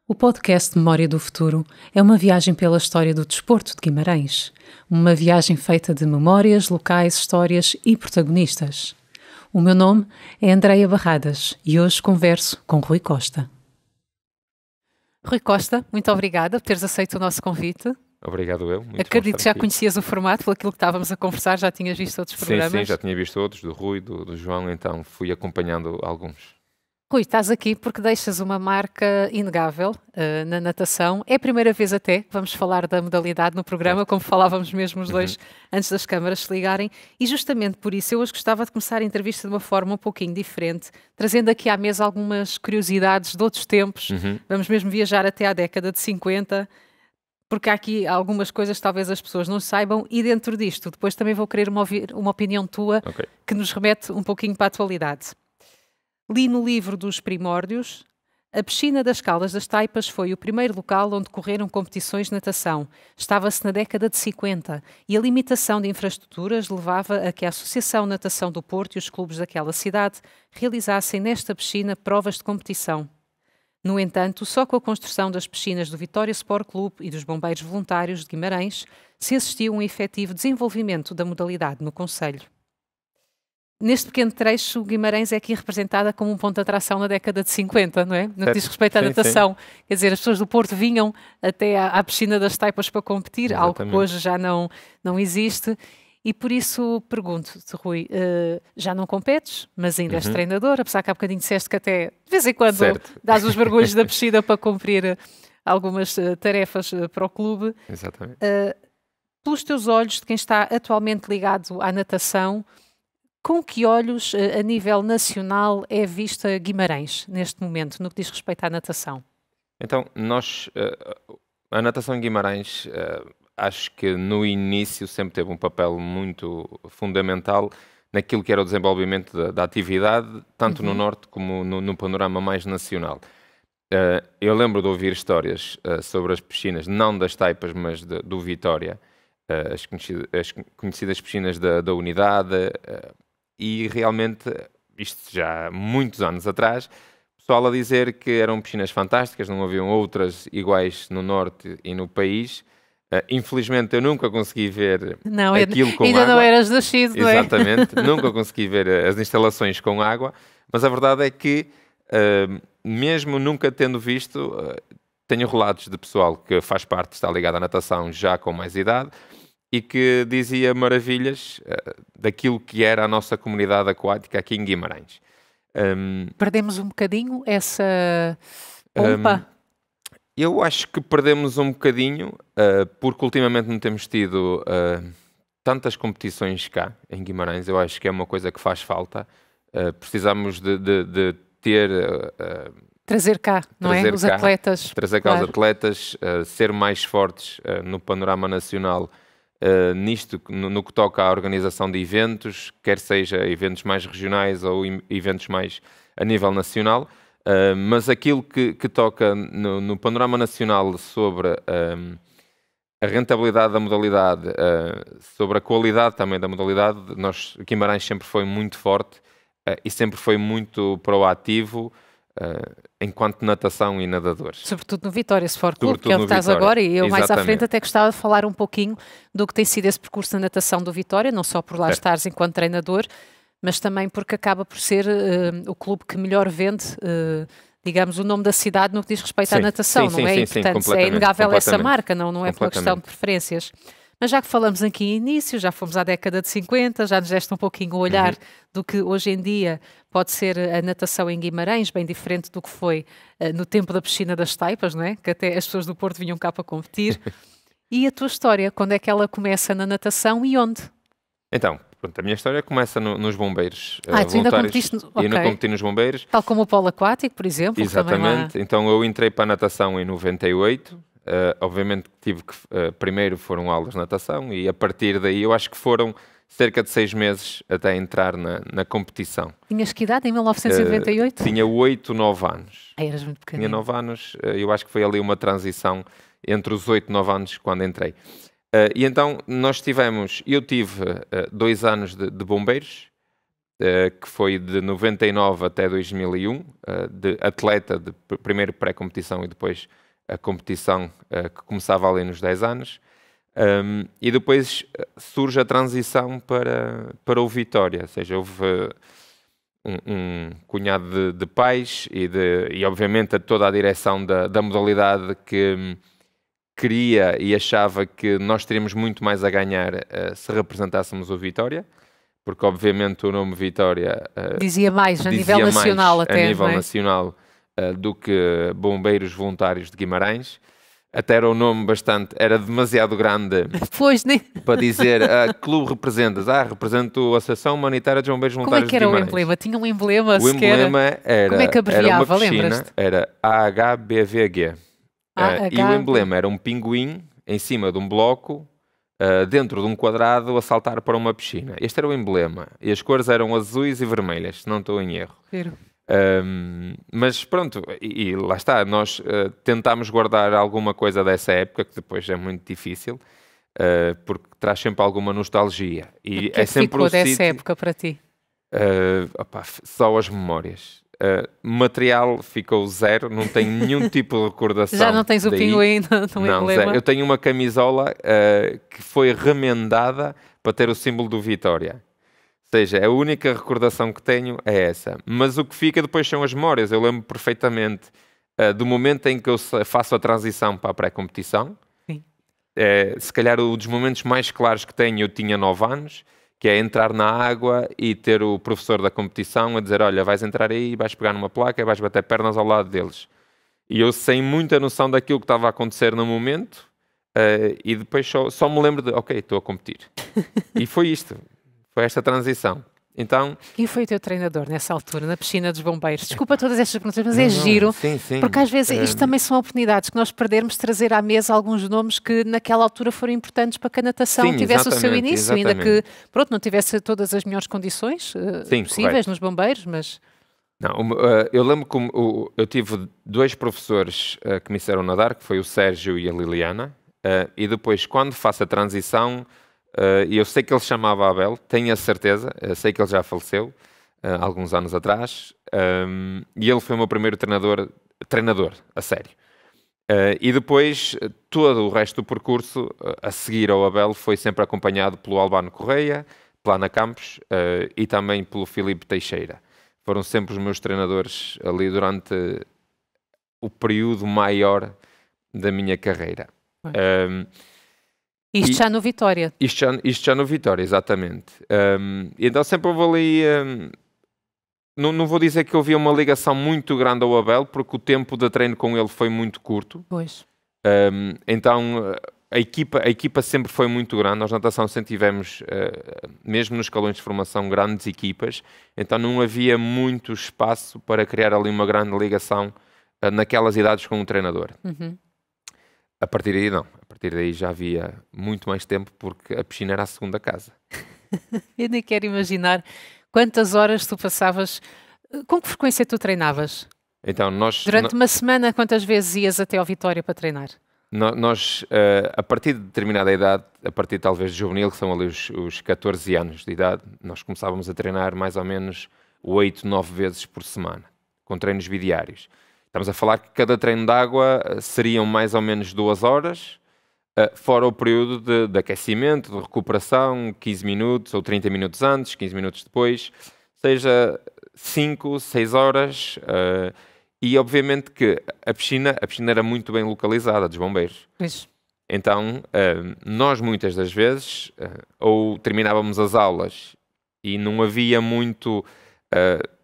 O podcast Memória do Futuro é uma viagem pela história do desporto de Guimarães. Uma viagem feita de memórias, locais, histórias e protagonistas. O meu nome é Andreia Barradas e hoje converso com Rui Costa. Rui Costa, muito obrigada por teres aceito o nosso convite. Obrigado eu. Muito Acredito que já conhecias o formato, pelo aquilo que estávamos a conversar, já tinhas visto outros programas? Sim, já tinha visto outros, do Rui, do João, então fui acompanhando alguns. Rui, estás aqui porque deixas uma marca inegável na natação. É a primeira vez até que vamos falar da modalidade no programa, como falávamos mesmo os dois antes das câmaras se ligarem. E justamente por isso eu hoje gostava de começar a entrevista de uma forma um pouquinho diferente, trazendo aqui à mesa algumas curiosidades de outros tempos. Vamos mesmo viajar até à década de 50, porque há aqui algumas coisas que talvez as pessoas não saibam, e dentro disto depois também vou querer uma opinião tua que nos remete um pouquinho para a atualidade. Li no livro dos Primórdios, a piscina das Caldas das Taipas foi o primeiro local onde correram competições de natação. Estava-se na década de 50 e a limitação de infraestruturas levava a que a Associação Natação do Porto e os clubes daquela cidade realizassem nesta piscina provas de competição. No entanto, só com a construção das piscinas do Vitória Sport Clube e dos Bombeiros Voluntários de Guimarães se assistiu a um efetivo desenvolvimento da modalidade no concelho. Neste pequeno trecho, Guimarães é aqui representada como um ponto de atração na década de 50, não é? No que diz respeito à natação. Sim. Quer dizer, as pessoas do Porto vinham até à piscina das Taipas para competir, Exatamente. Algo que hoje já não existe. E por isso pergunto-te, Rui, já não competes, mas ainda és treinador, apesar que há bocadinho disseste que até de vez em quando dás os mergulhos da piscina para cumprir algumas tarefas para o clube. Exatamente. Pelos teus olhos, de quem está atualmente ligado à natação, com que olhos, a nível nacional, é vista Guimarães, neste momento, no que diz respeito à natação? Então, a natação em Guimarães, acho que no início sempre teve um papel muito fundamental naquilo que era o desenvolvimento da atividade, tanto no Norte como no panorama mais nacional. Eu lembro de ouvir histórias sobre as piscinas, não das Taipas, mas do Vitória, as conhecidas piscinas da Unidade, e realmente, isto já há muitos anos atrás, pessoal a dizer que eram piscinas fantásticas, não haviam outras iguais no Norte e no país. Infelizmente eu nunca consegui ver aquilo com ainda água. Não eras nascido, não é? Exatamente, nunca consegui ver as instalações com água, mas a verdade é que, mesmo nunca tendo visto, tenho relatos de pessoal que faz parte, está ligado à natação já com mais idade, e que dizia maravilhas daquilo que era a nossa comunidade aquática aqui em Guimarães. Perdemos um bocadinho essa pompa? Eu acho que perdemos um bocadinho, porque ultimamente não temos tido tantas competições cá em Guimarães. Eu acho que é uma coisa que faz falta. Precisamos de ter... trazer cá, não é? Os atletas. Trazer cá os atletas, ser mais fortes no panorama nacional, nisto, no que toca à organização de eventos, quer seja eventos mais regionais ou eventos mais a nível nacional, mas aquilo que toca no panorama nacional sobre a rentabilidade da modalidade, sobre a qualidade também da modalidade, Guimarães sempre foi muito forte e sempre foi muito proativo, enquanto natação e nadadores. Sobretudo no Vitória Sport Clube, que é onde estás agora, e eu mais à frente até gostava de falar um pouquinho do que tem sido esse percurso na natação do Vitória, não só por lá estares enquanto treinador, mas também porque acaba por ser o clube que melhor vende, digamos, o nome da cidade no que diz respeito à natação, não é? E, portanto, é inegável essa marca, não é pela questão de preferências. Mas já que falamos aqui em início, já fomos à década de 50, já nos deste um pouquinho o olhar do que hoje em dia pode ser a natação em Guimarães, bem diferente do que foi no tempo da piscina das Taipas, não é? Que até as pessoas do Porto vinham cá para competir. E a tua história, quando é que ela começa na natação e onde? Então, pronto, a minha história começa nos bombeiros tu ainda competiste? Eu ainda competi nos bombeiros. Tal como o polo aquático, por exemplo. Exatamente. Então eu entrei para a natação em 98. Obviamente tive que, primeiro foram aulas de natação e a partir daí eu acho que foram cerca de 6 meses até entrar na competição. Tinhas que idade em 1998? Tinha 8, 9 anos. Eras muito pequenino. Tinha 9 anos, eu acho que foi ali uma transição entre os 8 e 9 anos quando entrei. E então eu tive 2 anos de bombeiros, que foi de 99 até 2001, de atleta de primeiro pré-competição e depois a competição que começava ali nos 10 anos. E depois surge a transição para o Vitória, ou seja, houve um cunhado de pais e obviamente toda a direção da modalidade que queria e achava que nós teríamos muito mais a ganhar se representássemos o Vitória, porque obviamente o nome Vitória dizia mais a nível nacional até, a nível nacional do que Bombeiros Voluntários de Guimarães. Até era um nome era demasiado grande para dizer clube representas. Represento a Associação Humanitária dos Bombeiros Voluntários de Guimarães. Como é que era o emblema? Tinha um emblema O emblema era, como é que abreviava, era uma piscina, era AHBVG. E o emblema era um pinguim em cima de um bloco, dentro de um quadrado, a saltar para uma piscina. Este era o emblema. E as cores eram azuis e vermelhas, se não estou em erro. Mas pronto, e lá está, nós tentámos guardar alguma coisa dessa época, que depois é muito difícil, porque traz sempre alguma nostalgia. E o que sempre ficou dessa época para ti? Só as memórias. Material ficou zero, não tenho nenhum tipo de recordação. Já não tens o pinguim no emblema? Zero. Eu tenho uma camisola que foi remendada para ter o símbolo do Vitória. Ou seja, a única recordação que tenho é essa. Mas o que fica depois são as memórias. Eu lembro perfeitamente do momento em que eu faço a transição para a pré-competição. Se calhar um dos momentos mais claros que tenho, eu tinha 9 anos, que é entrar na água e ter o professor da competição a dizer, olha, vais entrar aí, vais pegar numa placa e vais bater pernas ao lado deles. E eu sem muita noção daquilo que estava a acontecer no momento, e depois só me lembro de, ok, estou a competir. E foi isto. Foi esta transição. Então, quem foi o teu treinador nessa altura, na piscina dos bombeiros? Desculpa todas estas perguntas, mas é giro, sim. Porque às vezes isto também são oportunidades que nós perdermos, trazer à mesa alguns nomes que naquela altura foram importantes para que a natação tivesse o seu início, ainda que não tivesse todas as melhores condições possíveis nos bombeiros, mas... Não, eu lembro que eu tive 2 professores que me disseram nadar, que foi o Sérgio e a Liliana, e depois, quando faço a transição... E eu sei que ele se chamava Abel, tenho a certeza, sei que ele já faleceu alguns anos atrás, e ele foi o meu primeiro treinador, a sério. E depois, todo o resto do percurso, a seguir ao Abel, foi sempre acompanhado pelo Albano Correia, pela Ana Campos e também pelo Filipe Teixeira. Foram sempre os meus treinadores ali durante o período maior da minha carreira. Isto já no Vitória. Isto já no Vitória, exatamente. Então sempre houve ali... não vou dizer que havia uma ligação muito grande ao Abel, porque o tempo de treino com ele foi muito curto. Pois. Então a equipa sempre foi muito grande. Nós na natação sempre tivemos, mesmo nos escalões de formação, grandes equipas. Então não havia muito espaço para criar ali uma grande ligação naquelas idades com o treinador. A partir daí não. A partir daí já havia muito mais tempo porque a piscina era a segunda casa. Eu nem quero imaginar quantas horas tu passavas... Com que frequência tu treinavas? Então, durante uma semana, quantas vezes ias até ao Vitória para treinar? Nós, a partir de determinada idade, a partir talvez de juvenil, que são ali os 14 anos de idade, nós começávamos a treinar mais ou menos 8, 9 vezes por semana, com treinos bidiários. Estamos a falar que cada treino de água seriam mais ou menos 2 horas, fora o período de aquecimento, de recuperação, 15 minutos ou 30 minutos antes, 15 minutos depois, seja 5, 6 horas. E obviamente que a piscina era muito bem localizada, dos bombeiros. Isso. Então, nós muitas das vezes, ou terminávamos as aulas e não havia muito...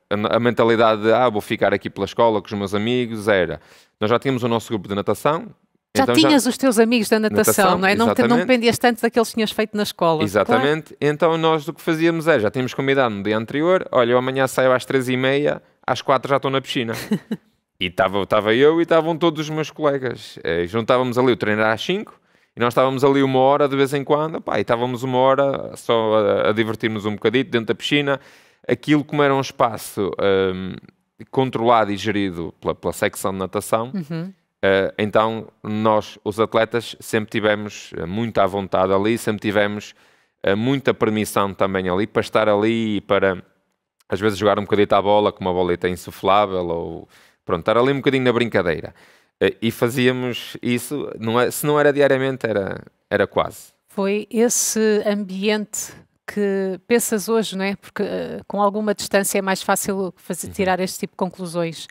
a mentalidade de, vou ficar aqui pela escola com os meus amigos, nós já tínhamos o nosso grupo de natação. Já então tinhas os teus amigos da natação, não é? Não dependias tanto daqueles que tinhas feito na escola. Exatamente. Claro. Então nós o que fazíamos já tínhamos combinado no dia anterior, olha, eu amanhã saio às 3h30, às 4 já estou na piscina. E estava eu e estavam todos os meus colegas. Juntávamos ali o treinar às 5 E nós estávamos ali 1 hora de vez em quando, pá, e estávamos 1 hora só a divertir-nos um bocadito dentro da piscina. Aquilo, como era um espaço controlado e gerido pela secção de natação, então nós, os atletas, sempre tivemos muito à vontade ali, sempre tivemos muita permissão também ali, para estar ali e para, às vezes, jogar um bocadinho à bola, com uma bolita insuflável, ou pronto, estar ali um bocadinho na brincadeira. E fazíamos isso, se não era diariamente, era quase. Foi esse ambiente que pensas hoje, não é? Porque com alguma distância é mais fácil tirar este tipo de conclusões.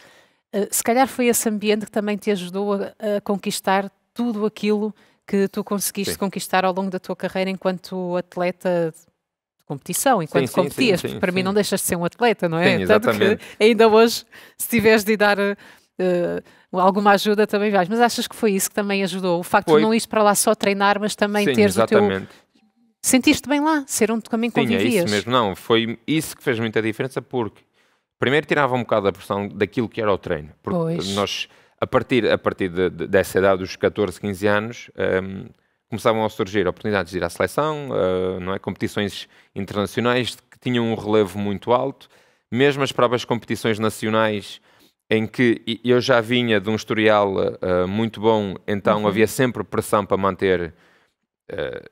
Se calhar foi esse ambiente que também te ajudou a conquistar tudo aquilo que tu conseguiste conquistar ao longo da tua carreira enquanto atleta de competição, enquanto competias, porque para mim não deixas de ser um atleta, não é? Sim, exatamente. Tanto que ainda hoje, se tiveres de dar alguma ajuda, também vais. Mas achas que foi isso que também ajudou? O facto de não ires para lá só treinar, mas também teres o teu... Sentiste bem lá, ser onde tu também convivias? Sim, é isso mesmo. Não, foi isso que fez muita diferença, porque primeiro tirava um bocado a pressão daquilo que era o treino. Porque nós, a partir dessa idade, dos 14, 15 anos, começavam a surgir oportunidades de ir à seleção, não é? Competições internacionais que tinham um relevo muito alto, mesmo as próprias competições nacionais, em que eu já vinha de um historial muito bom, então havia sempre pressão para manter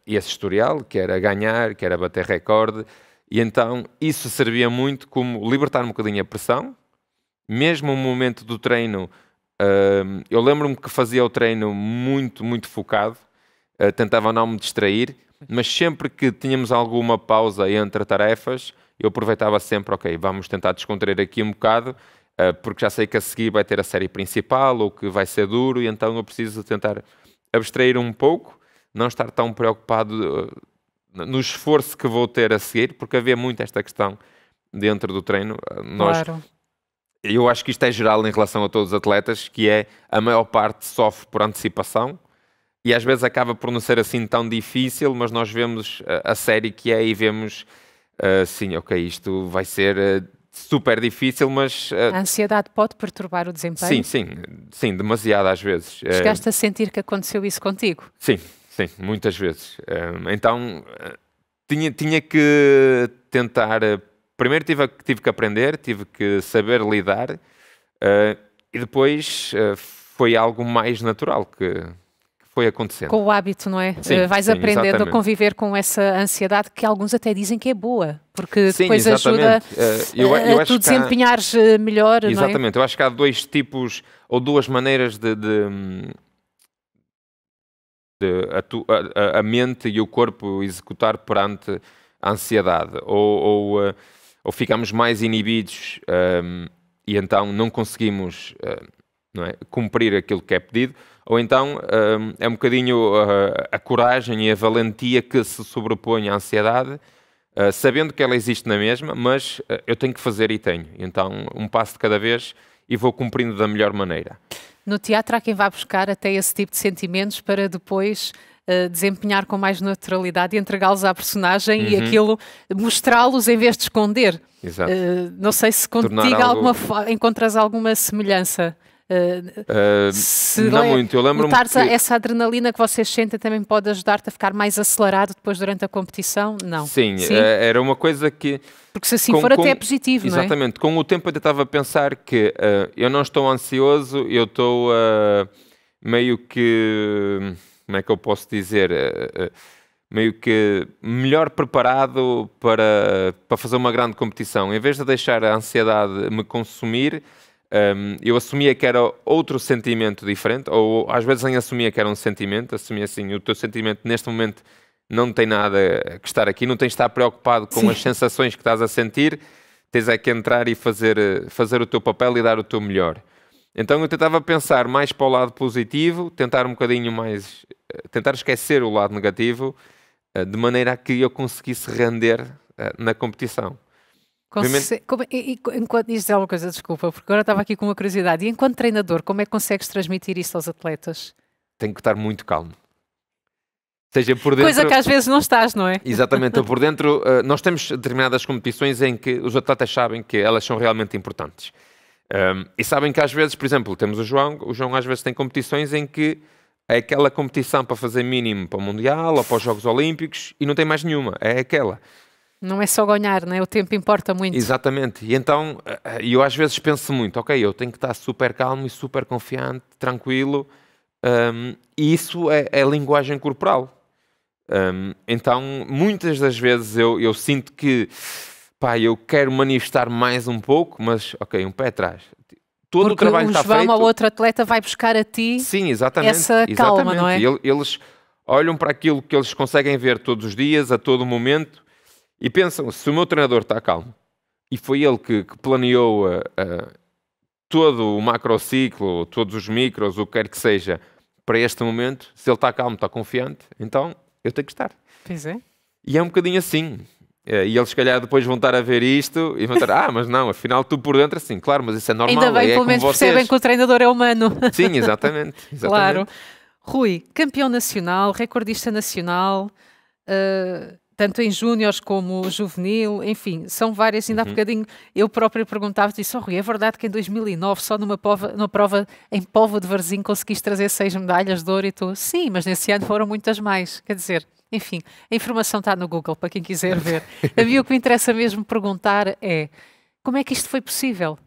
esse historial, que era ganhar, que era bater recorde, e então isso servia muito como libertar um bocadinho a pressão. Mesmo no momento do treino, eu lembro-me que fazia o treino muito, muito focado, tentava não me distrair, mas sempre que tínhamos alguma pausa entre tarefas, eu aproveitava sempre, ok, vamos tentar descontrair aqui um bocado, porque já sei que a seguir vai ter a série principal, ou que vai ser duro, e então eu preciso tentar abstrair um pouco, não estar tão preocupado no esforço que vou ter a seguir, porque havia muito esta questão dentro do treino. Claro. Eu acho que isto é geral em relação a todos os atletas, que é a maior parte sofre por antecipação, e às vezes acaba por não ser assim tão difícil, mas nós vemos a série que é e vemos, sim, ok, isto vai ser super difícil, mas... A ansiedade pode perturbar o desempenho? Sim, demasiado às vezes. Chegaste a sentir que aconteceu isso contigo? Sim, muitas vezes. Então, tinha que tentar... Primeiro tive que aprender, tive que saber lidar, e depois foi algo mais natural que foi acontecendo. Com o hábito, não é? Vais aprendendo exatamente a conviver com essa ansiedade, que alguns até dizem que é boa, porque depois ajuda a tu desempenhares melhor. Exatamente, não é? Eu acho que há dois tipos ou duas maneiras de a mente e o corpo executar perante a ansiedade. Ou ficamos mais inibidos e então não conseguimos não é, cumprir aquilo que é pedido, ou então é um bocadinho a coragem e a valentia que se sobrepõe à ansiedade, sabendo que ela existe na mesma, mas eu tenho que fazer e tenho. Então, um passo de cada vez e vou cumprindo da melhor maneira. No teatro há quem vá buscar até esse tipo de sentimentos para depois desempenhar com mais naturalidade e entregá-los à personagem e aquilo, mostrá-los em vez de esconder. Exato. Não sei se contigo encontras alguma semelhança. Não muito, eu lembro-me que... essa adrenalina que vocês sentem também pode ajudar-te a ficar mais acelerado depois durante a competição? Não. Sim? Era uma coisa que... Porque se assim for até é positivo, não é? Exatamente, com o tempo eu tentava pensar que eu não estou ansioso, eu estou meio que... Como é que eu posso dizer? Meio que melhor preparado para fazer uma grande competição. Em vez de deixar a ansiedade me consumir, eu assumia que era outro sentimento diferente, ou às vezes nem assumia que era um sentimento, assumia assim, o teu sentimento neste momento não tem nada que estar aqui, não tens de estar preocupado com as sensações que estás a sentir, tens é que entrar e fazer o teu papel e dar o teu melhor. Então eu tentava pensar mais para o lado positivo, tentar um bocadinho mais, tentar esquecer o lado negativo, de maneira a que eu conseguisse render na competição. Enquanto diz alguma coisa, desculpa, porque agora estava aqui com uma curiosidade. E enquanto treinador, como é que consegues transmitir isso aos atletas? Tenho que estar muito calmo. Seja por dentro... Coisa que às vezes não estás, não é? Exatamente, por dentro nós temos determinadas competições em que os atletas sabem que elas são realmente importantes. E sabem que às vezes, por exemplo, temos o João às vezes tem competições em que é aquela competição para fazer mínimo para o Mundial ou para os Jogos Olímpicos e não tem mais nenhuma, é aquela. Não é só ganhar, não é? O tempo importa muito. Exatamente. E então, eu às vezes penso muito, ok, eu tenho que estar super calmo e super confiante, tranquilo, e isso é linguagem corporal. Então, muitas das vezes eu sinto que, pá, eu quero manifestar mais um pouco, mas, ok, um pé atrás. Todo o trabalho está feito. O João ou outro atleta vai buscar a ti. Sim, exatamente, essa calma, não é? Eles olham para aquilo que eles conseguem ver todos os dias, a todo momento, e pensam, se o meu treinador está calmo, e foi ele que planeou todo o macrociclo, todos os micros, o que quer que seja, para este momento, se ele está calmo, está confiante, então eu tenho que estar. Pois é. E é um bocadinho assim. E eles, se calhar, depois vão estar a ver isto e vão estar, mas não, afinal tu por dentro, assim, claro, mas isso é normal. Ainda bem, pelo menos percebem que o treinador é humano. Sim, exatamente. Claro. Rui, campeão nacional, recordista nacional, tanto em júniores como juvenil, enfim, são várias. Ainda há bocadinho eu próprio perguntava-te isso, Rui, é verdade que em 2009, só numa prova em Póvoa de Varzim, conseguiste trazer 6 medalhas de ouro e tu, sim, mas nesse ano foram muitas mais, quer dizer... Enfim, a informação está no Google, para quem quiser ver. A mim o que me interessa mesmo perguntar é, como é que isto foi possível?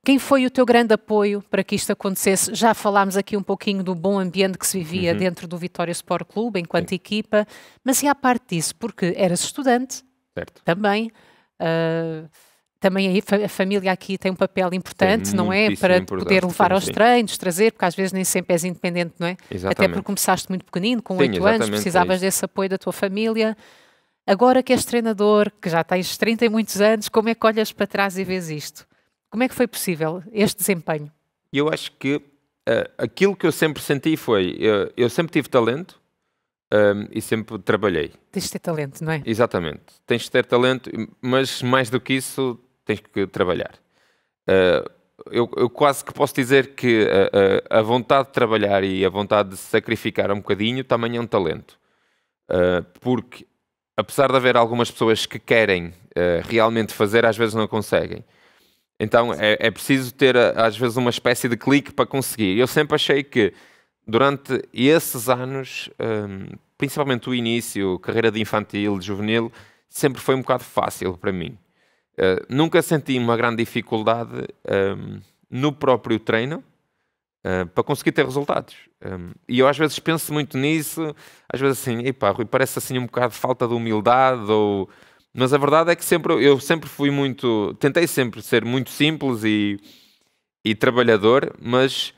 Quem foi o teu grande apoio para que isto acontecesse? Já falámos aqui um pouquinho do bom ambiente que se vivia dentro do Vitória Sport Clube, enquanto equipa, mas e à parte disso, porque eras estudante, certo. também... também aí a família aqui tem um papel importante, não é? Para poder levar aos treinos, trazer, porque às vezes nem sempre és independente, não é? Exatamente. Até porque começaste muito pequenino, com 8 anos, precisavas desse apoio da tua família. Agora que és treinador, que já tens 30 e muitos anos, como é que olhas para trás e vês isto? Como é que foi possível este desempenho? Eu acho que aquilo que eu sempre senti foi, eu sempre tive talento e sempre trabalhei. Tens de ter talento, não é? Exatamente. Tens de ter talento, mas mais do que isso... tens que trabalhar. Eu quase que posso dizer que a vontade de trabalhar e a vontade de se sacrificar um bocadinho também é um talento. Porque, apesar de haver algumas pessoas que querem realmente fazer, às vezes não conseguem. Então é preciso ter, às vezes, uma espécie de clique para conseguir. Eu sempre achei que, durante esses anos, principalmente o início, carreira de infantil, de juvenil, sempre foi um bocado fácil para mim. Nunca senti uma grande dificuldade no próprio treino para conseguir ter resultados. E eu às vezes penso muito nisso, às vezes assim, epá, Rui, parece assim um bocado de falta de humildade, mas a verdade é que eu sempre fui muito, tentei sempre ser muito simples e trabalhador, mas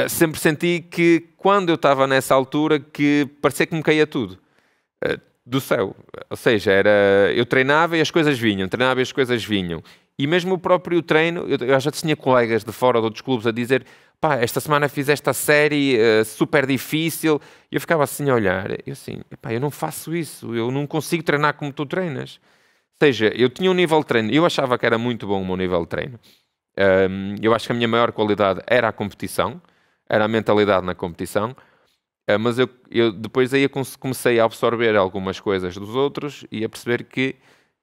sempre senti que quando eu estava nessa altura que parecia que me caía tudo. Do céu, ou seja, eu treinava e as coisas vinham, treinava e as coisas vinham. E mesmo o próprio treino, eu já tinha colegas de fora de outros clubes a dizer, pá, esta semana fiz esta série super difícil, e eu ficava assim a olhar, eu assim, pá, eu não faço isso, eu não consigo treinar como tu treinas. Ou seja, eu tinha um nível de treino, eu achava que era muito bom o meu nível de treino. Eu acho que a minha maior qualidade era a competição, era a mentalidade na competição. Mas eu depois aí comecei a absorver algumas coisas dos outros e a perceber que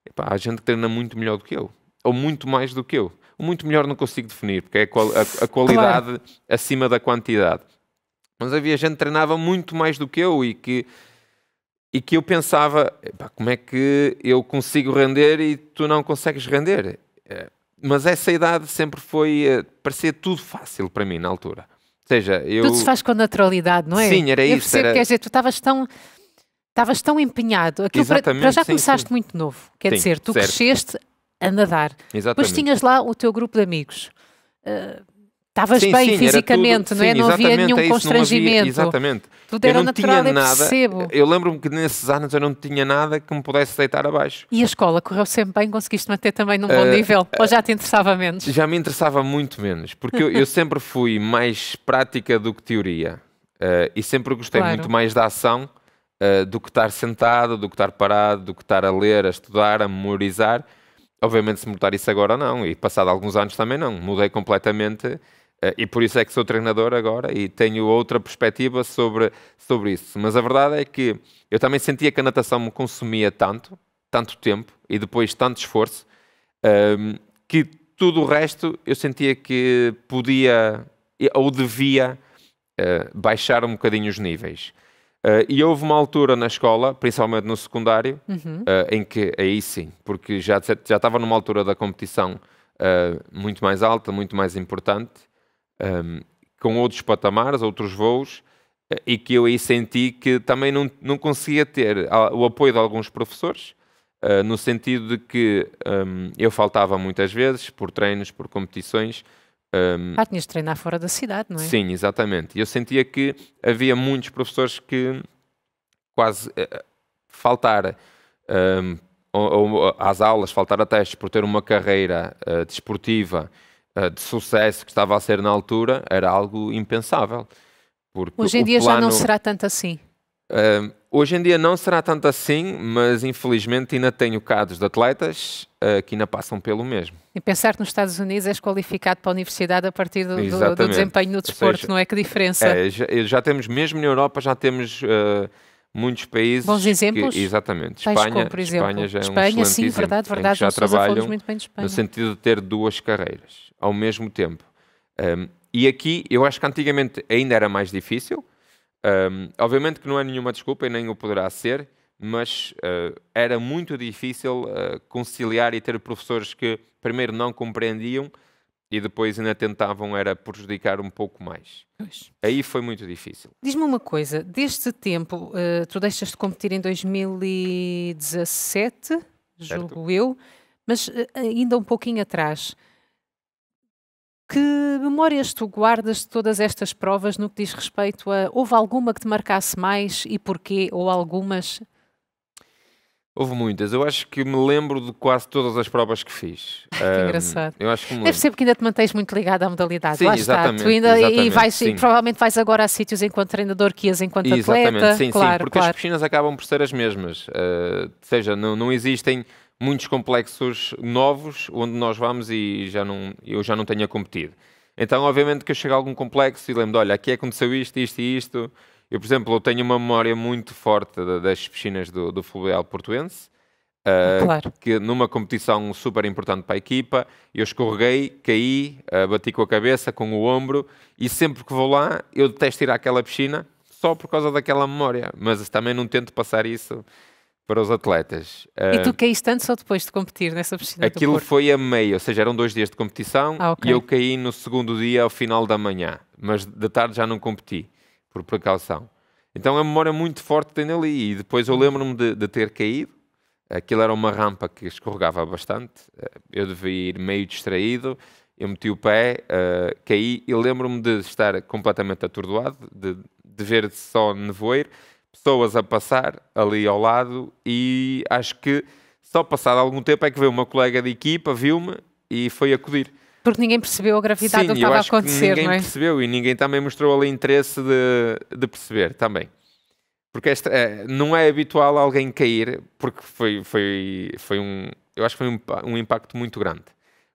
epá, a gente treina muito melhor do que eu. Ou muito mais do que eu. O muito melhor não consigo definir, porque é a qualidade claro. Acima da quantidade. Mas havia gente que treinava muito mais do que eu e que eu pensava, epá, como é que eu consigo render e tu não consegues render? Mas essa idade sempre foi... parecia tudo fácil para mim na altura. Ou seja, tudo se faz com naturalidade, não é? Sim, era isso. Eu percebo, quer dizer, tu estavas tão empenhado. Aquilo para já começaste muito novo. Quer dizer, tu cresceste a nadar. Exatamente. Depois tinhas lá o teu grupo de amigos. Estavas bem fisicamente, tudo, não é? Não havia nenhum constrangimento. Havia, exatamente. Tudo era natural, eu percebo. Eu lembro-me que nesses anos eu não tinha nada que me pudesse deitar abaixo. E a escola correu sempre bem? Conseguiste manter também num bom nível? Ou já te interessava menos? Já me interessava muito menos, porque eu sempre fui mais prática do que teoria. E sempre gostei muito mais da ação do que estar sentado, do que estar parado, do que estar a ler, a estudar, a memorizar. Obviamente, se mudar isso agora, não. E passado alguns anos também não. Mudei completamente. E por isso é que sou treinador agora e tenho outra perspectiva sobre isso. Mas a verdade é que eu também sentia que a natação me consumia tanto tempo e depois tanto esforço, que tudo o resto eu sentia que podia ou devia baixar um bocadinho os níveis. E houve uma altura na escola, principalmente no secundário, em que, aí sim, porque já estava numa altura da competição muito mais alta, muito mais importante, com outros patamares, outros voos, e que eu aí senti que também não conseguia ter o apoio de alguns professores, no sentido de que eu faltava muitas vezes, por treinos, por competições. Tinhas de treinar fora da cidade, não é? Sim, exatamente. Eu sentia que havia muitos professores que quase faltar às aulas, faltar a testes por ter uma carreira desportiva de sucesso que estava a ser na altura, era algo impensável. Porque hoje em dia já não será tanto assim. Hoje em dia não será tanto assim, mas infelizmente ainda tenho casos de atletas que ainda passam pelo mesmo. E pensar que nos Estados Unidos és qualificado para a universidade a partir do desempenho no desporto, seja, não é? Que diferença? Já temos, mesmo na Europa, já temos muitos países. Bons exemplos? Exatamente. Espanha, por exemplo. Espanha já é um excelente sim, exemplo, verdade. já trabalham muito bem de Espanha. no sentido de ter duas carreiras ao mesmo tempo. E aqui, eu acho que antigamente ainda era mais difícil. Obviamente que não é nenhuma desculpa e nem o poderá ser, mas era muito difícil conciliar e ter professores que primeiro não compreendiam e depois ainda tentavam era prejudicar um pouco mais. Pois. Aí foi muito difícil. Diz-me uma coisa, deste tempo, tu deixas de competir em 2017, julgo eu, mas ainda um pouquinho atrás. Que memórias tu guardas de todas estas provas no que diz respeito a... Houve alguma que te marcasse mais e porquê? Ou algumas? Houve muitas. Eu acho que me lembro de quase todas as provas que fiz. Que engraçado. Eu acho que Deve ser porque ainda te mantens muito ligado à modalidade. Sim, lá está. Tu ainda e provavelmente vais agora a sítios enquanto treinador que ias enquanto atleta. Sim, claro, porque as piscinas acabam por ser as mesmas. Ou seja, não existem muitos complexos novos onde nós vamos e eu já não tenho competido. Então, obviamente que eu chego a algum complexo e lembro, olha, aqui aconteceu isto, isto e isto. Eu, por exemplo, tenho uma memória muito forte das piscinas do Fluvial Portuense, claro. que numa competição super importante para a equipa, eu escorreguei, caí, bati com a cabeça, com o ombro, e sempre que vou lá, eu detesto ir àquela piscina só por causa daquela memória, mas também não tento passar isso para os atletas. E tu caíste antes ou depois de competir nessa piscina? Aquilo foi a meio, ou seja, eram 2 dias de competição okay. E eu caí no segundo dia ao final da manhã, mas de tarde já não competi, por precaução. Então a memória muito forte tem ali, e depois eu lembro-me de ter caído, aquilo era uma rampa que escorregava bastante, eu devia ir meio distraído, eu meti o pé, caí, e lembro-me de estar completamente atordoado, de ver só nevoeiro, pessoas a passar ali ao lado, e acho que só passado algum tempo é que veio uma colega de equipa, viu-me e foi acudir. Porque ninguém percebeu a gravidade do que estava a acontecer, ninguém não é? percebeu e ninguém também mostrou ali interesse de perceber também. Porque não é habitual alguém cair, porque eu acho que foi um impacto muito grande.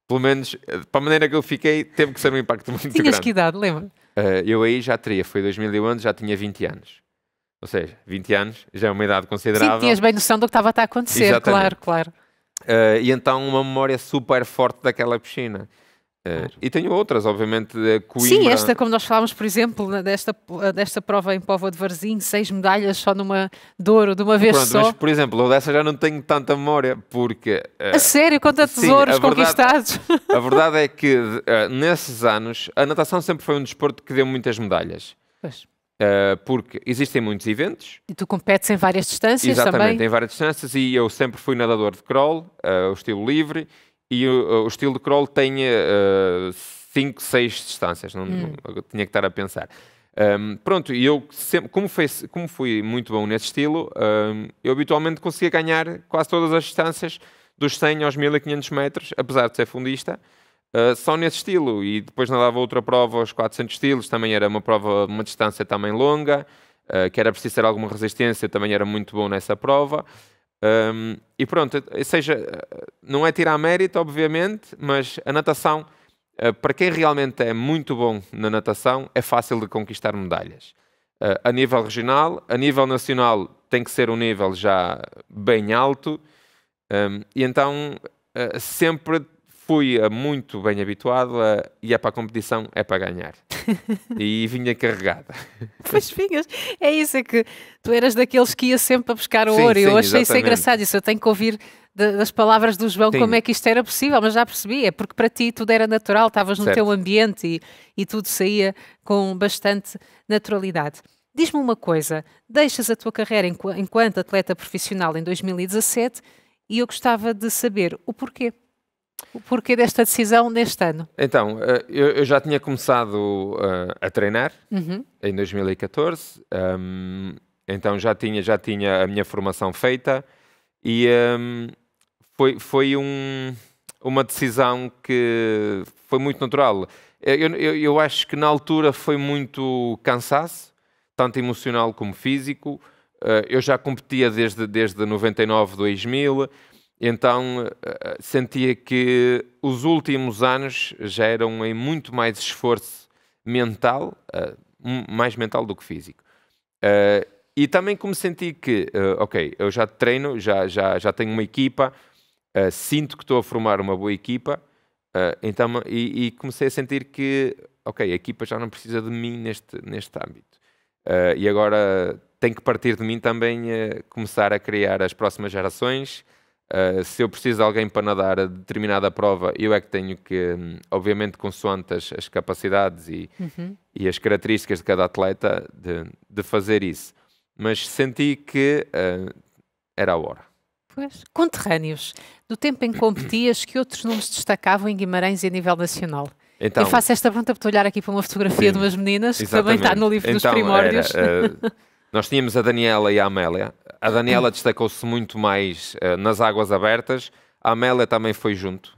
Pelo menos, para a maneira que eu fiquei, teve que ser um impacto muito grande. Tinhas que idade, lembra? Eu aí já teria, foi 2011, já tinha 20 anos. Ou seja, 20 anos já é uma idade considerável. Sim, tinhas bem noção do que estava a acontecer, exatamente. Claro. E então uma memória super forte daquela piscina. E tenho outras, obviamente, Coimbra. Sim, esta, como nós falámos, por exemplo, desta prova em Póvoa de Varzim, 6 medalhas só de ouro, de uma vez só. Mas, por exemplo, eu dessa já não tenho tanta memória, porque... a sério, quanta tesouros conquistados? A verdade é que, nesses anos, a natação sempre foi um desporto que deu muitas medalhas. Pois. Porque existem muitos eventos. E tu competes em várias distâncias também? Exatamente, em várias distâncias, e eu sempre fui nadador de crawl, o estilo livre, e o estilo de crawl tem 5, 6 distâncias, não tinha que estar a pensar. Pronto, e eu sempre, como fui muito bom nesse estilo, eu habitualmente conseguia ganhar quase todas as distâncias, dos 100 aos 1500 metros, apesar de ser fundista, só nesse estilo. E depois nadava outra prova aos 400 estilos, também era uma prova de uma distância também longa, que era preciso ter alguma resistência, também era muito bom nessa prova. E pronto, ou seja, não é tirar mérito, obviamente, mas a natação, para quem realmente é muito bom na natação, é fácil de conquistar medalhas. A nível regional, a nível nacional tem que ser um nível já bem alto, e então sempre fui muito bem habituado a ir para a competição é para ganhar. E vinha carregada. Pois vinhas, é isso, é que tu eras daqueles que ia sempre a buscar o Sim, ouro. Eu sim, achei isso exatamente. engraçado, isso eu tenho que ouvir das palavras do João Sim. como é que isto era possível, mas já percebi, é porque para ti tudo era natural, estavas no Certo. teu ambiente e tudo saía com bastante naturalidade. Diz-me uma coisa, deixas a tua carreira enquanto atleta profissional em 2017 e eu gostava de saber o porquê. O porquê desta decisão neste ano? Então, eu já tinha começado a treinar em 2014, então já tinha a minha formação feita e foi uma decisão que foi muito natural. Eu acho que na altura foi muito cansaço, tanto emocional como físico. Eu já competia desde 99, 2000, então sentia que os últimos anos já eram em muito mais esforço mental, mais mental do que físico. E também como senti que, ok, eu já treino, já tenho uma equipa, sinto que estou a formar uma boa equipa, então, e comecei a sentir que, ok, a equipa já não precisa de mim neste âmbito. E agora tem que partir de mim também começar a criar as próximas gerações. Se eu preciso de alguém para nadar a determinada prova, eu é que tenho que, obviamente, consoante as capacidades e as características de cada atleta, de fazer isso. Mas senti que era a hora. Pois, conterrâneos, do tempo em que competias, que outros nomes destacavam em Guimarães e a nível nacional? Então, Eu faço esta pergunta para olhar aqui para uma fotografia sim, de umas meninas, que exatamente. também está no livro dos Então, primórdios. Nós tínhamos a Daniela e a Amélia. A Daniela destacou-se muito mais nas águas abertas. A Amélia também foi junto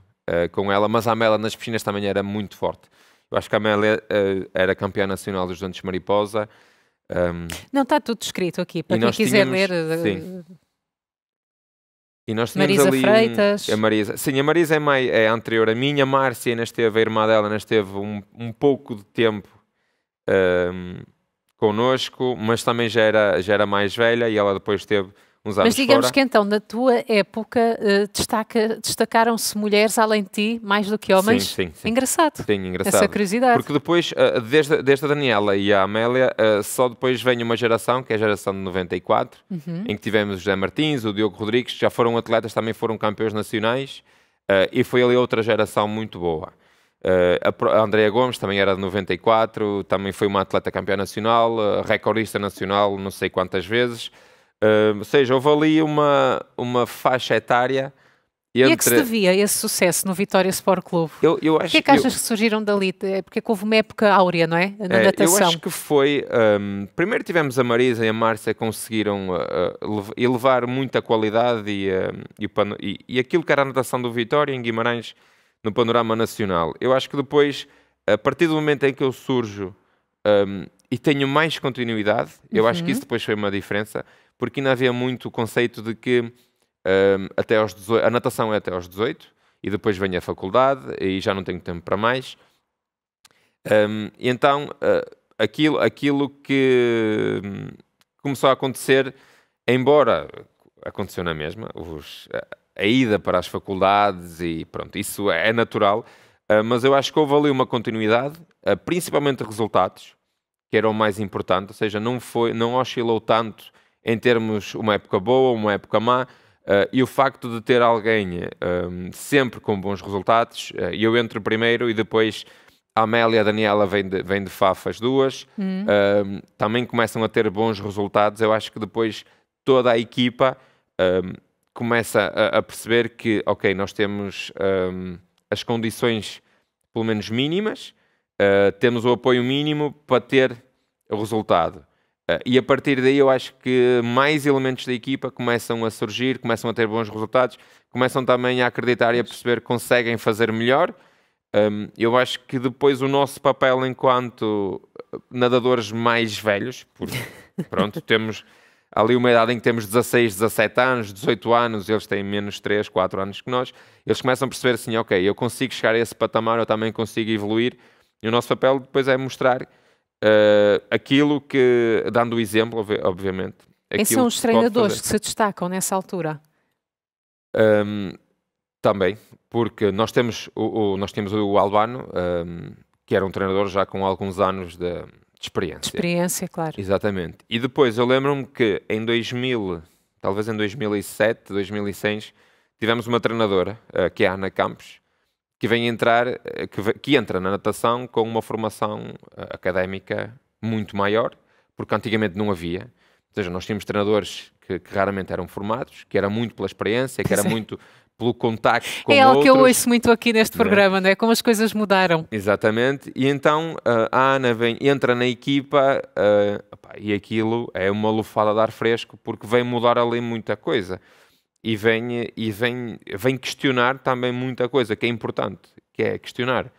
com ela, mas a Amélia nas piscinas também era muito forte. Eu acho que a Amélia era campeã nacional dos 200 mariposa. Não, está tudo escrito aqui, para E quem nós quiser tínhamos- ler. sim. E nós tínhamos Marisa ali Freitas. a Marisa. Sim, a Marisa é anterior a mim. A Márcia ainda esteve, a irmã dela ainda esteve um pouco de tempo connosco, mas também já era mais velha e ela depois teve uns anos Mas digamos fora. que então, na tua época, destacaram-se mulheres além de ti, mais do que homens? Sim. Engraçado. Sim, engraçado. Essa curiosidade. Porque depois, desde a Daniela e a Amélia, só depois vem uma geração, que é a geração de 94, em que tivemos o José Martins, o Diogo Rodrigues, que já foram atletas, também foram campeões nacionais, e foi ali outra geração muito boa. A Andrea Gomes também era de 94, também foi uma atleta campeã nacional, recordista nacional não sei quantas vezes. Ou seja, houve ali uma faixa etária. E é que se devia esse sucesso no Vitória Sport Clube? Eu O acho que é que achas que surgiram dali? É porque houve uma época áurea, não é? Na natação. Eu acho que foi... primeiro tivemos a Marisa e a Márcia, conseguiram elevar muita qualidade e aquilo que era a natação do Vitória em Guimarães no panorama nacional. Eu acho que depois, a partir do momento em que eu surjo e tenho mais continuidade, eu acho que isso depois foi uma diferença, porque ainda havia muito o conceito de que até aos 18, a natação é até aos 18 e depois vem a faculdade e já não tenho tempo para mais. Então, aquilo que começou a acontecer, embora aconteceu na mesma, a ida para as faculdades e pronto, isso é natural, mas eu acho que houve ali uma continuidade, principalmente resultados, que era o mais importante, ou seja, não oscilou tanto em termos uma época boa, uma época má, e o facto de ter alguém sempre com bons resultados, eu entro primeiro e depois a Amélia e a Daniela vêm de Faf as duas, também começam a ter bons resultados. Eu acho que depois toda a equipa começa a perceber que, ok, nós temos as condições pelo menos mínimas, temos o apoio mínimo para ter o resultado. E a partir daí eu acho que mais elementos da equipa começam a surgir, começam a ter bons resultados, começam também a acreditar e a perceber que conseguem fazer melhor. Eu acho que depois o nosso papel enquanto nadadores mais velhos, porque pronto, temos ali uma idade em que temos 16, 17 anos, 18 anos, eles têm menos 3, 4 anos que nós, eles começam a perceber assim, ok, eu consigo chegar a esse patamar, eu também consigo evoluir, e o nosso papel depois é mostrar aquilo que, dando o exemplo, obviamente. Quem são os treinadores que se destacam nessa altura? Também porque nós temos o Albano, que era um treinador já com alguns anos de experiência. De experiência, claro. Exatamente. E depois eu lembro-me que em 2000, talvez em 2007, 2006, tivemos uma treinadora, que é a Ana Campos, que vem entrar, que entra na natação com uma formação académica muito maior, porque antigamente não havia. Ou seja, nós tínhamos treinadores que raramente eram formados, que era muito pela experiência, que era muito pelo contacto com outros. É algo que eu ouço muito aqui neste programa, não é? Como as coisas mudaram. Exatamente. E então a Ana entra na equipa e aquilo é uma lufada de ar fresco, porque vem mudar ali muita coisa. E vem questionar também muita coisa, que é importante, que é questionar.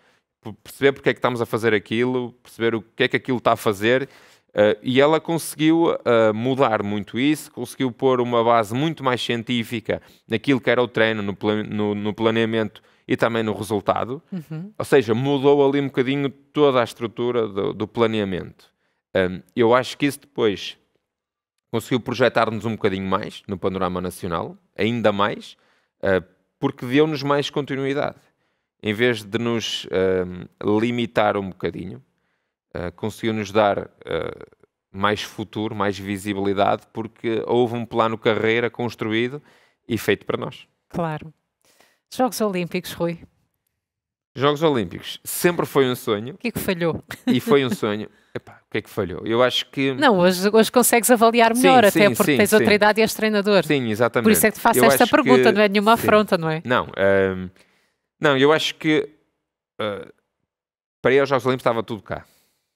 Perceber porque é que estamos a fazer aquilo, perceber o que é que aquilo está a fazer. E ela conseguiu mudar muito isso, conseguiu pôr uma base muito mais científica naquilo que era o treino, no planeamento e também no resultado. Ou seja, mudou ali um bocadinho toda a estrutura do planeamento. Eu acho que isso depois conseguiu projetar-nos um bocadinho mais no panorama nacional, ainda mais, porque deu-nos mais continuidade. Em vez de nos limitar um bocadinho, conseguiu-nos dar mais futuro, mais visibilidade, porque houve um plano carreira construído e feito para nós. Claro. Jogos Olímpicos, Rui. Jogos Olímpicos sempre foi um sonho. O que é que falhou? E foi um sonho. Epá, o que é que falhou? Eu acho que... Não, hoje consegues avaliar melhor, sim, até porque tens outra idade e és treinador. Sim, exatamente. Por isso é que te faço esta pergunta, não é nenhuma afronta, não é? Não, eu acho que para ir aos Jogos Olímpicos estava tudo cá.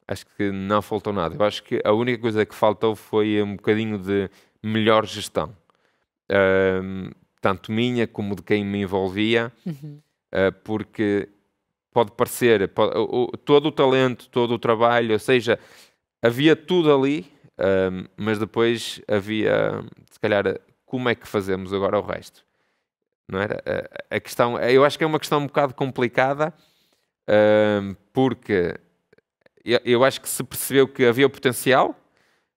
Acho que não faltou nada. Eu acho que a única coisa que faltou foi um bocadinho de melhor gestão. Tanto minha como de quem me envolvia, porque pode parecer, todo o talento, todo o trabalho, ou seja, havia tudo ali, mas depois havia, se calhar, como é que fazemos agora o resto? Não era? A questão, eu acho que é uma questão um bocado complicada, porque eu acho que se percebeu que havia o potencial,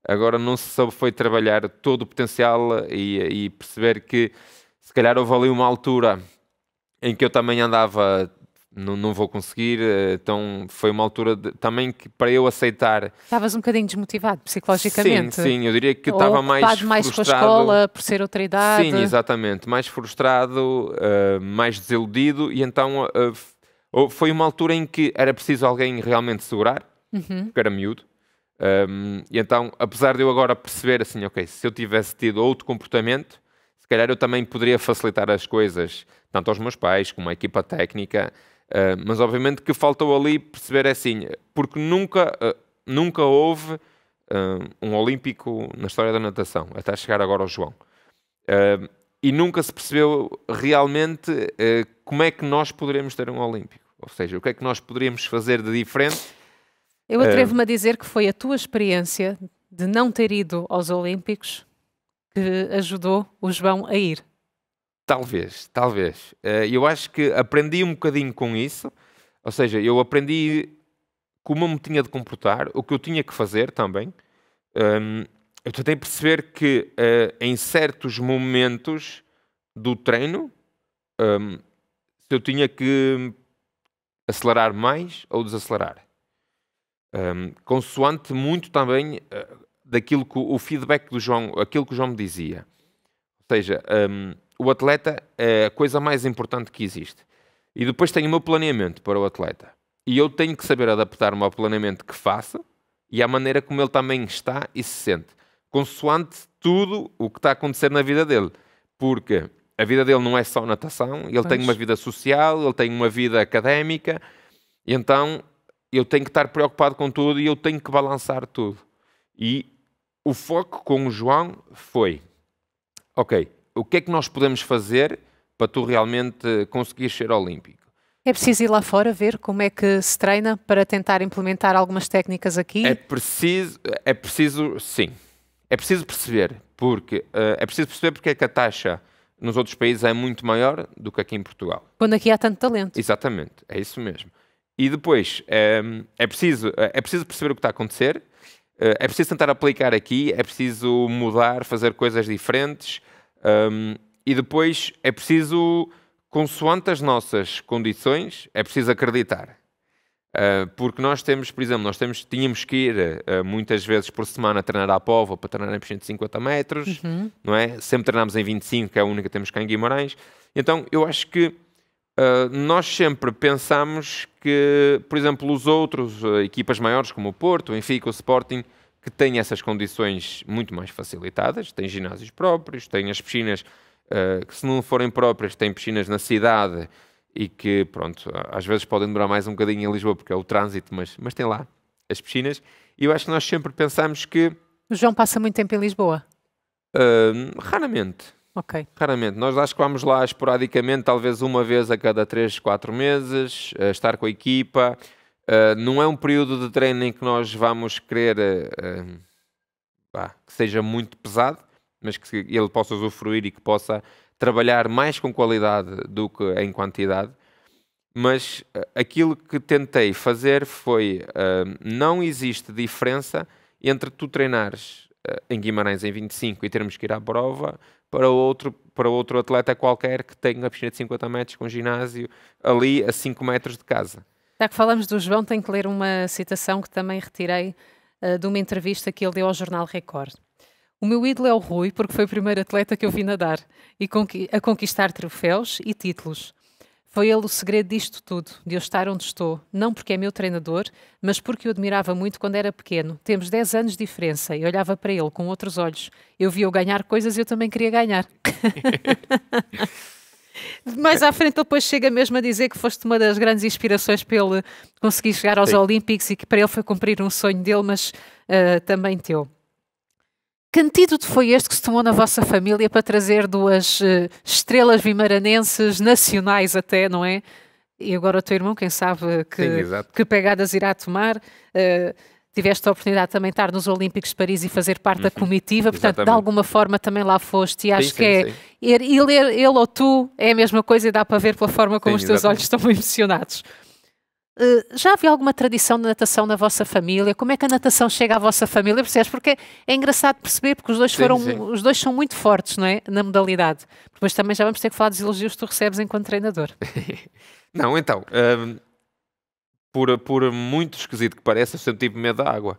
agora não se soube foi trabalhar todo o potencial e perceber que se calhar houve ali uma altura em que eu também andava, não vou conseguir, então foi uma altura também que para eu aceitar... Estavas um bocadinho desmotivado psicologicamente? Sim, eu diria que estava mais frustrado. Mais com a escola, por ser outra idade? Sim, exatamente, mais frustrado, mais desiludido, e então foi uma altura em que era preciso alguém realmente segurar, porque era miúdo. E então, apesar de eu agora perceber assim, ok, se eu tivesse tido outro comportamento, se calhar eu também poderia facilitar as coisas, tanto aos meus pais como à equipa técnica, mas obviamente que faltou ali perceber assim, porque nunca houve um olímpico na história da natação, até chegar agora ao João. E nunca se percebeu realmente como é que nós poderíamos ter um olímpico. Ou seja, o que é que nós poderíamos fazer de diferente. Eu atrevo-me a dizer que foi a tua experiência de não ter ido aos Olímpicos que ajudou o João a ir. Talvez. Eu acho que aprendi um bocadinho com isso. Ou seja, eu aprendi como eu me tinha de comportar, o que eu tinha que fazer também. Eu tentei perceber que em certos momentos do treino se eu tinha que acelerar mais ou desacelerar. Consoante muito também daquilo que o feedback do João, aquilo que o João me dizia. Ou seja, o atleta é a coisa mais importante que existe. E depois tem o meu planeamento para o atleta. E eu tenho que saber adaptar-me ao planeamento que faça e à maneira como ele também está e se sente. Consoante tudo o que está a acontecer na vida dele. Porque a vida dele não é só natação, ele tem uma vida social, ele tem uma vida académica, e então eu tenho que estar preocupado com tudo e eu tenho que balançar tudo. E o foco com o João foi, ok, o que é que nós podemos fazer para tu realmente conseguires ser olímpico? É preciso ir lá fora ver como é que se treina para tentar implementar algumas técnicas aqui? É preciso, sim. É preciso perceber, porque é que a taxa nos outros países é muito maior do que aqui em Portugal. Quando aqui há tanto talento. Exatamente, é isso mesmo. E depois, é preciso perceber o que está a acontecer, é preciso tentar aplicar aqui, é preciso mudar, fazer coisas diferentes, e depois é preciso consoante as nossas condições, é preciso acreditar. Porque nós temos, por exemplo, tínhamos que ir muitas vezes por semana treinar à Póvoa para treinar em piscina de 50 metros, não é? Sempre treinámos em 25, que é a única que temos cá em Guimarães. Então, eu acho que nós sempre pensamos que, por exemplo, os outros, equipas maiores como o Porto, o Benfica, o Sporting, que têm essas condições muito mais facilitadas, têm ginásios próprios, têm as piscinas, que se não forem próprias, têm piscinas na cidade, e que, pronto, às vezes podem demorar mais um bocadinho em Lisboa, porque é o trânsito, mas tem lá as piscinas. E eu acho que nós sempre pensamos que... O João passa muito tempo em Lisboa? Raramente. Ok. Raramente. Nós acho que vamos lá esporadicamente, talvez uma vez a cada 3, 4 meses, estar com a equipa. Não é um período de treino em que nós vamos querer que seja muito pesado, mas que ele possa usufruir e que possa trabalhar mais com qualidade do que em quantidade. Mas aquilo que tentei fazer foi, não existe diferença entre tu treinares em Guimarães em 25 e termos que ir à prova para outro atleta qualquer que tenha uma piscina de 50 metros com ginásio ali a 5 metros de casa. Já que falamos do João, tenho que ler uma citação que também retirei de uma entrevista que ele deu ao Jornal Record. O meu ídolo é o Rui, porque foi o primeiro atleta que eu vi nadar e a conquistar troféus e títulos. Foi ele o segredo disto tudo, de eu estar onde estou, não porque é meu treinador, mas porque eu admirava muito quando era pequeno. Temos 10 anos de diferença e olhava para ele com outros olhos. Eu via-o ganhar coisas e eu também queria ganhar. Mais à frente ele depois chega mesmo a dizer que foste uma das grandes inspirações para ele conseguir chegar aos Olímpicos e que para ele foi cumprir um sonho dele, mas também teu. Que antídoto foi este que se tomou na vossa família para trazer duas estrelas vimaranenses, nacionais até, não é? E agora o teu irmão, quem sabe que pegadas irá tomar. Tiveste a oportunidade também de estar nos Olímpicos de Paris e fazer parte da comitiva, portanto, exatamente, de alguma forma também lá foste. E acho que ele ou tu é a mesma coisa e dá para ver pela forma como os teus olhos estão emocionados. Já havia alguma tradição de natação na vossa família? Como é que a natação chega à vossa família? Percebes? Porque é engraçado perceber, porque os dois são muito fortes, não é? Na modalidade. Depois também já vamos ter que falar dos elogios que tu recebes enquanto treinador. Não, então, por muito esquisito que pareça, eu sempre tive medo da água.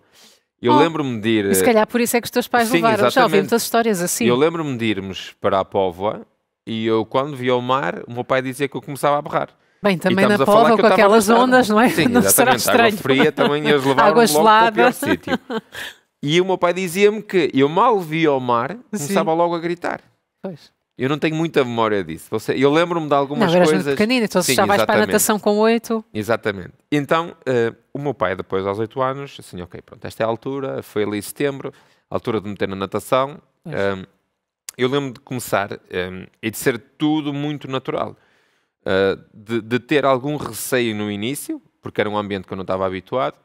Eu lembro-me de ir... E se calhar por isso é que os teus pais levaram. Exatamente. Já ouvi muitas histórias assim. Eu lembro-me de irmos para a Póvoa e eu, quando via o mar, o meu pai dizia que eu começava a berrar. Bem, também na Póvoa, com aquelas ondas, não é? Sim, não será estranho. Água fria também ias levar água logo para o pior sítio. E o meu pai dizia-me que eu mal via o mar, começava logo a gritar. Pois. Eu não tenho muita memória disso. Eu lembro-me de algumas coisas... Não, eras muito pequenino, então já vais para a natação com 8. Exatamente. Então, o meu pai, depois aos 8 anos, assim, ok, pronto, esta é a altura, foi ali em setembro, a altura de meter na natação. Eu lembro de começar e de ser tudo muito natural. De ter algum receio no início, porque era um ambiente que eu não estava habituado,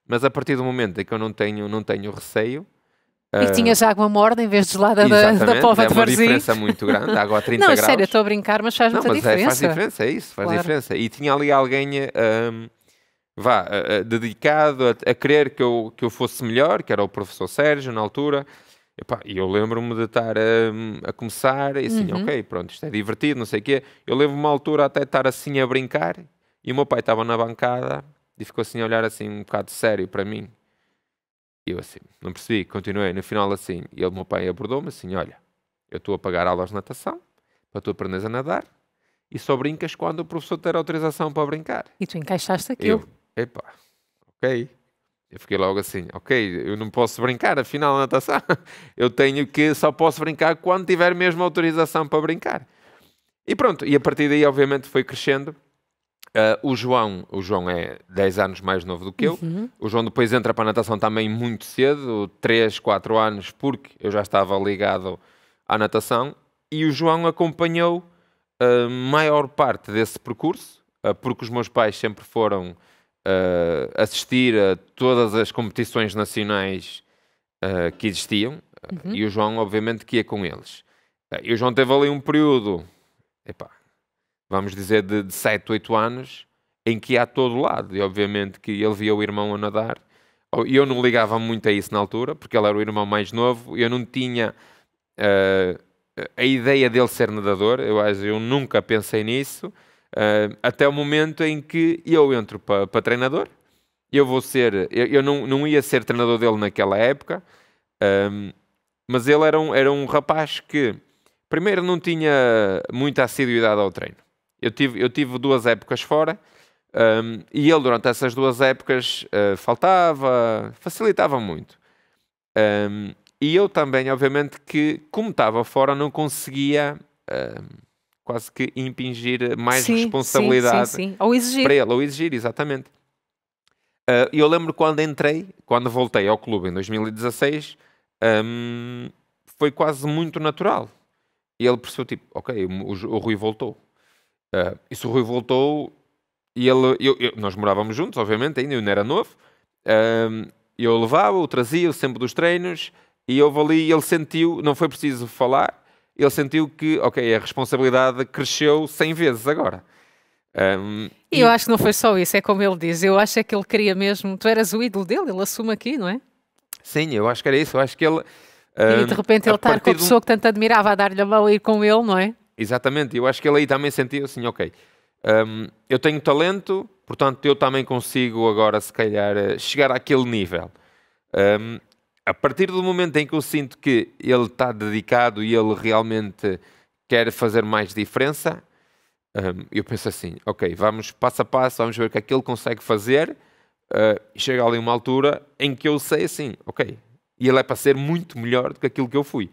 mas a partir do momento em que eu não tenho receio... E tinhas água morna em vez de gelada da Póvoa de Varzim. É uma diferença muito grande, água a 30 graus. Não, sério, eu estou a brincar, mas faz muita diferença. Faz diferença, é isso, faz diferença. E tinha ali alguém dedicado a querer que eu fosse melhor, que era o professor Sérgio, na altura. E eu lembro-me de estar a começar e assim, ok, pronto, isto é divertido, não sei o quê. Eu lembro-me uma altura até estar assim a brincar e o meu pai estava na bancada e ficou assim a olhar assim um bocado sério para mim. E eu assim, não percebi, continuei. No final assim, o meu pai abordou-me assim, olha, eu estou a pagar aulas de natação para tu aprenderes a nadar e só brincas quando o professor ter autorização para brincar. E tu encaixaste aquilo. Ok. Eu fiquei logo assim, ok, eu não posso brincar, afinal, na natação. Só posso brincar quando tiver mesmo autorização para brincar. E pronto, e a partir daí, obviamente, foi crescendo. O João é 10 anos mais novo do que eu. O João depois entra para a natação também muito cedo, 3, 4 anos, porque eu já estava ligado à natação. E o João acompanhou a maior parte desse percurso, porque os meus pais sempre foram... assistir a todas as competições nacionais que existiam e o João obviamente que ia com eles. E o João teve ali um período, vamos dizer de 7, 8 anos em que ia a todo lado e obviamente que ele via o irmão a nadar e eu não ligava muito a isso na altura porque ele era o irmão mais novo e eu não tinha a ideia dele ser nadador. Eu nunca pensei nisso, até o momento em que eu entro para treinador. Eu não ia ser treinador dele naquela época, mas ele era um rapaz que, primeiro, não tinha muita assiduidade ao treino. Eu tive 2 épocas fora, e ele, durante essas 2 épocas, facilitava muito. E eu também, obviamente, que como estava fora, não conseguia quase que impingir mais responsabilidade Ou exigir. para ele, ou exigir, exatamente. E eu lembro quando voltei ao clube em 2016, foi quase muito natural. E ele percebeu, tipo, ok, o Rui voltou. E se o Rui voltou, e nós morávamos juntos, obviamente, ainda eu não era novo. Eu levava-o, trazia-o sempre dos treinos, e houve ali, ele sentiu, não foi preciso falar, ele sentiu que, ok, a responsabilidade cresceu 100 vezes agora. E eu acho que não foi só isso, é como ele diz, eu acho é que ele queria mesmo, tu eras o ídolo dele, ele assume aqui, não é? Sim, eu acho que era isso, eu acho que ele... E de repente ele estar com a pessoa que tanto admirava a dar-lhe a mão e ir com ele, não é? Exatamente, eu acho que ele aí também sentiu assim, ok, eu tenho talento, portanto eu também consigo agora, se calhar, chegar àquele nível. A partir do momento em que eu sinto que ele está dedicado e ele realmente quer fazer mais diferença, eu penso assim, ok, vamos passo a passo, vamos ver o que é que ele consegue fazer, e chega ali uma altura em que eu sei assim, ok, e ele é para ser muito melhor do que aquilo que eu fui,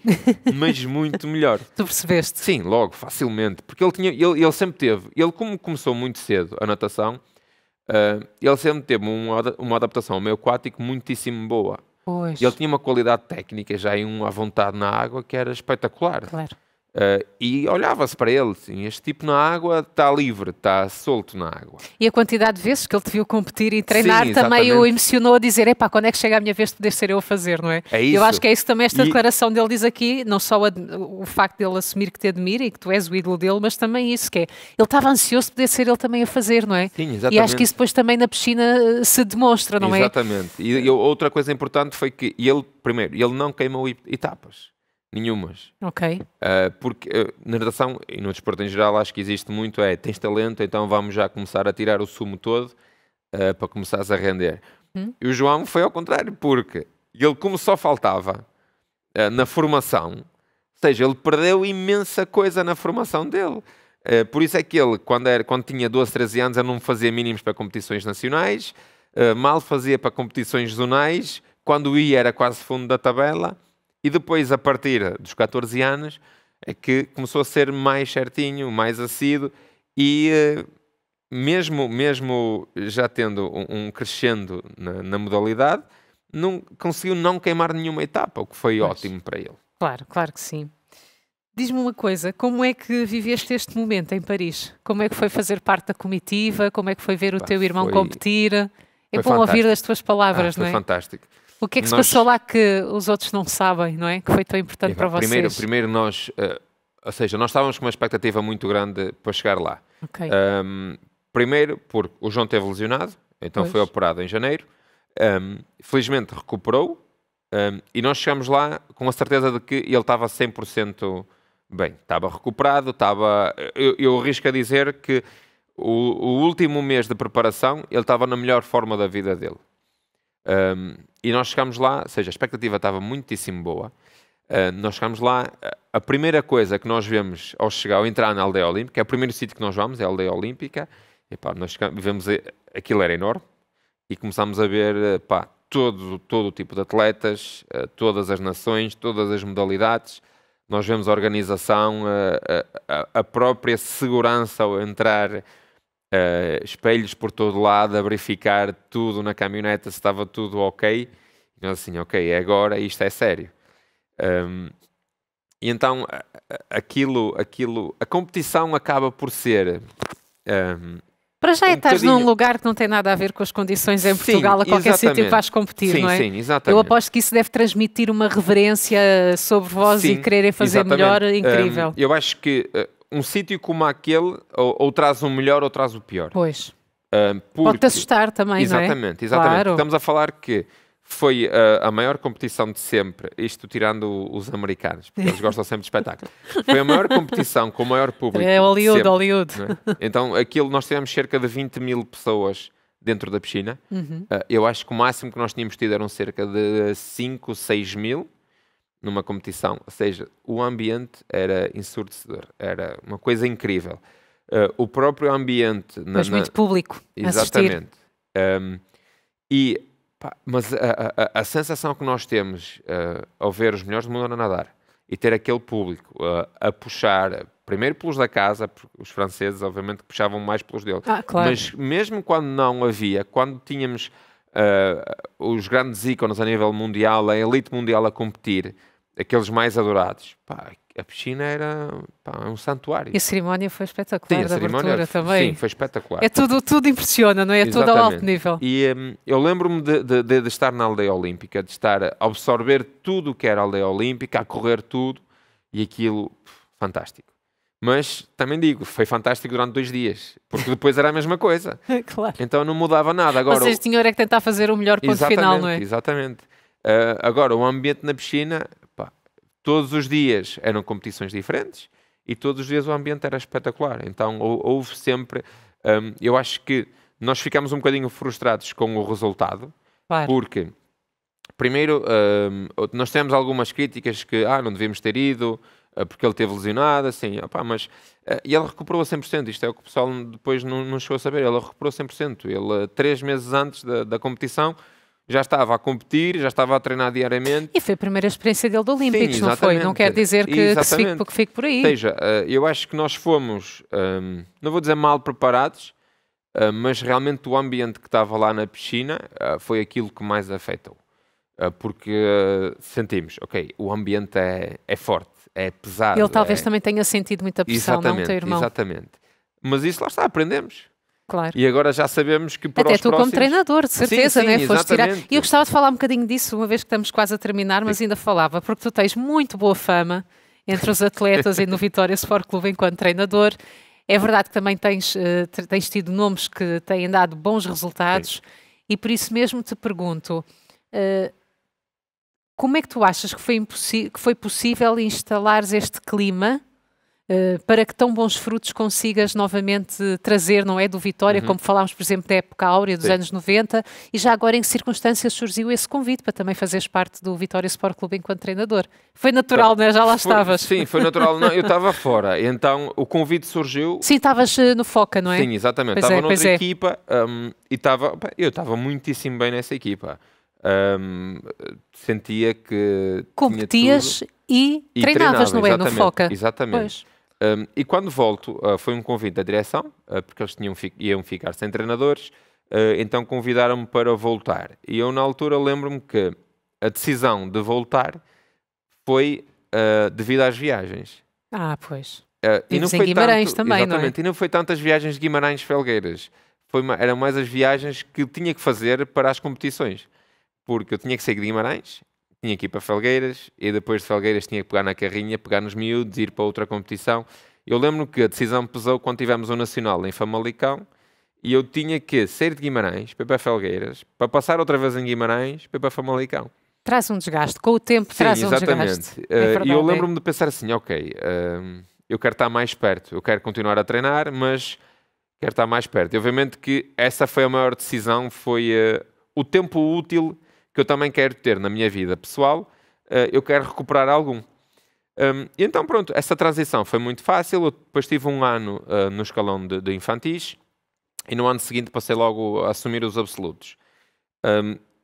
mas muito melhor. Tu percebeste? Sim, logo, facilmente, porque ele sempre teve, ele como começou muito cedo a natação, ele sempre teve uma adaptação ao meio aquático muitíssimo boa. Pois. Ele tinha uma qualidade técnica já e à vontade na água que era espetacular. Claro. E olhava-se para ele, assim, este tipo na água está livre, está solto na água. E a quantidade de vezes que ele te viu competir e treinar Sim, também o emocionou a dizer, epá, quando é que chega a minha vez de poder ser eu a fazer, não é? É isso. Eu acho que é isso também, esta declaração dele diz aqui, não só o facto dele assumir que te admira e que tu és o ídolo dele, mas também isso, que é, ele estava ansioso de poder ser ele também a fazer, não é? Sim, exatamente. E acho que isso depois também na piscina se demonstra, não é? Exatamente. E outra coisa importante foi que ele não queimou etapas. Nenhumas. Ok. Porque na natação e no desporto em geral acho que existe muito tens talento, então vamos já começar a tirar o sumo todo para começares a render. E o João foi ao contrário, porque ele como só faltava na formação, ou seja, ele perdeu imensa coisa na formação dele. Por isso é que ele, quando tinha 12, 13 anos, ele não fazia mínimos para competições nacionais, mal fazia para competições zonais, quando ia era quase fundo da tabela. E depois, a partir dos 14 anos, é que começou a ser mais certinho, mais assíduo e mesmo já tendo um crescendo na modalidade, conseguiu não queimar nenhuma etapa, o que foi ótimo para ele. Claro, claro que sim. Diz-me uma coisa, como é que viveste este momento em Paris? Como é que foi fazer parte da comitiva? Como é que foi ver o teu irmão competir? É bom fantástico. Ouvir das tuas palavras, não é? Foi fantástico. O que é que se passou lá que os outros não sabem, não é? Que foi tão importante para vocês? Primeiro nós, ou seja, nós estávamos com uma expectativa muito grande para chegar lá. Okay. Primeiro porque o João esteve lesionado, então foi operado em janeiro. Felizmente recuperou e nós chegamos lá com a certeza de que ele estava 100% bem. Estava recuperado, eu arrisco a dizer que o último mês de preparação ele estava na melhor forma da vida dele. E nós chegámos lá, ou seja, a expectativa estava muitíssimo boa. Nós chegámos lá, a primeira coisa que nós vemos ao entrar na Aldeia Olímpica, é o primeiro sítio que nós vamos, é a Aldeia Olímpica, e pá, nós vemos, aquilo era enorme, e começámos a ver todo o tipo de atletas, todas as nações, todas as modalidades. Nós vemos a organização, a própria segurança ao entrar, espelhos por todo lado, a verificar tudo na caminhoneta, se estava tudo ok. E nós assim, ok, é agora, isto é sério. E então a competição acaba por ser... para já estás num lugar que não tem nada a ver com as condições em Portugal, a qualquer sítio que vais competir, não é? Sim, exatamente. Eu aposto que isso deve transmitir uma reverência sobre vós e quererem fazer melhor, incrível. Eu acho que um sítio como aquele ou traz o melhor ou traz o pior. Pois. Pode-te assustar também, exatamente, não é? Exatamente. Claro. Estamos a falar que foi a maior competição de sempre, isto tirando os americanos, porque eles gostam sempre de espetáculo. Foi a maior competição com o maior público. É Hollywood, sempre, Hollywood. Então, nós tivemos cerca de 20 mil pessoas dentro da piscina. Eu acho que o máximo que nós tínhamos tido eram cerca de 5, 6 mil numa competição. Ou seja, o ambiente era ensurdecedor, era uma coisa incrível. O próprio ambiente... Mas muito público a assistir. Exatamente. Mas a sensação que nós temos ao ver os melhores do mundo a nadar e ter aquele público a puxar, primeiro pelos da casa, porque os franceses obviamente puxavam mais pelos deles, claro. mas mesmo quando não havia, quando tínhamos os grandes ícones a nível mundial, a elite mundial a competir, aqueles mais adorados, a piscina era um santuário. E a cerimónia foi espetacular, sim, da abertura também. Sim, foi espetacular. É tudo impressiona, não é? É tudo ao alto nível. E eu lembro-me de estar na aldeia olímpica, de estar a absorver tudo o que era a aldeia olímpica, a correr tudo, e aquilo, fantástico. Mas, também digo, foi fantástico durante 2 dias, porque depois era a mesma coisa. Claro. Então não mudava nada. Agora, vocês tinham que tentar fazer o melhor ponto final, não é? Exatamente. Agora, o ambiente na piscina... Todos os dias eram competições diferentes e todos os dias o ambiente era espetacular. Então houve sempre... eu acho que nós ficámos um bocadinho frustrados com o resultado. Claro. Porque, primeiro, nós temos algumas críticas que não devíamos ter ido porque ele teve lesionado, assim, mas... e ele recuperou a 100%. Isto é o que o pessoal depois não chegou a saber. Ele recuperou a 100%. Ele, 3 meses antes da competição... já estava a competir, já estava a treinar diariamente. E foi a primeira experiência dele do Olímpicos, não foi? Não quer dizer que fique por aí. Ou seja, eu acho que nós fomos, não vou dizer mal preparados, mas realmente o ambiente que estava lá na piscina foi aquilo que mais afetou. Porque sentimos, o ambiente é forte, é pesado. Ele talvez também tenha sentido muita pressão, não, teu irmão? Exatamente. Mas isso lá está, aprendemos. Claro. E agora já sabemos que para até os tu próximos... como treinador, de certeza, sim, né? Foste tirar. E eu gostava de falar um bocadinho disso, uma vez que estamos quase a terminar, mas ainda falava, porque tu tens muito boa fama entre os atletas e no Vitória Sport Clube enquanto treinador. É verdade que também tens tido nomes que têm dado bons resultados. Sim. E por isso mesmo te pergunto, como é que tu achas que foi possível instalares este clima para que tão bons frutos consigas novamente trazer, não é, do Vitória, como falámos, por exemplo, da época áurea dos anos 90, e já agora em que circunstâncias surgiu esse convite para também fazeres parte do Vitória Sport Clube enquanto treinador? Foi natural, não é? Já lá estavas. Sim, foi natural. Não, eu estava fora, então o convite surgiu... Sim, estavas no Foca, não é? Sim, exatamente. Estava noutra equipa e eu estava muitíssimo bem nessa equipa. Sentia que competias e treinavas, não é? No Foca. Exatamente. E quando volto, foi um convite da direção, porque eles iam ficar sem treinadores, então convidaram-me para voltar. E eu, na altura, lembro-me que a decisão de voltar foi devido às viagens. Pois. E não foi Guimarães também, exatamente, não é? E não foi tanto as viagens de Guimarães-Felgueiras. Eram mais as viagens que tinha que fazer para as competições. Porque eu tinha que sair de Guimarães, tinha que ir para Felgueiras, e depois de Felgueiras tinha que pegar na carrinha, pegar nos miúdos, ir para outra competição. Eu lembro que a decisão pesou quando tivemos o Nacional em Famalicão, e eu tinha que sair de Guimarães para ir para Felgueiras, para passar outra vez em Guimarães, para ir para Famalicão. Traz um desgaste, com o tempo traz um desgaste. E eu lembro-me de pensar assim, eu quero estar mais perto, eu quero continuar a treinar, mas quero estar mais perto. E obviamente que essa foi a maior decisão, foi o tempo útil que eu também quero ter na minha vida pessoal, eu quero recuperar algum. E então, pronto, essa transição foi muito fácil. Eu depois tive um ano no escalão de infantis e no ano seguinte passei logo a assumir os absolutos.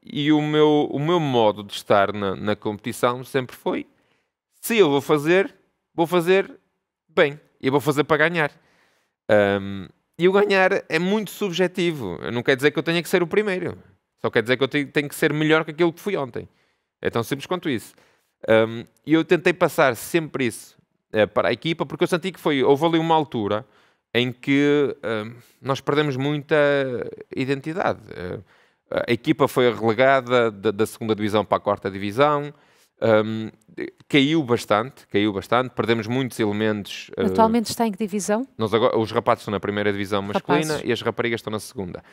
E o meu modo de estar na competição sempre foi: se eu vou fazer bem, e eu vou fazer para ganhar. E o ganhar é muito subjetivo. Não quer dizer que eu tenha que ser o primeiro. Só quer dizer que eu tenho que ser melhor que aquilo que fui ontem. É tão simples quanto isso. E eu tentei passar sempre isso para a equipa, porque eu senti que houve ali uma altura em que nós perdemos muita identidade. A equipa foi relegada da segunda divisão para a quarta divisão, caiu bastante, perdemos muitos elementos. Atualmente está em que divisão? Os rapazes estão na primeira divisão masculina e as raparigas estão na segunda.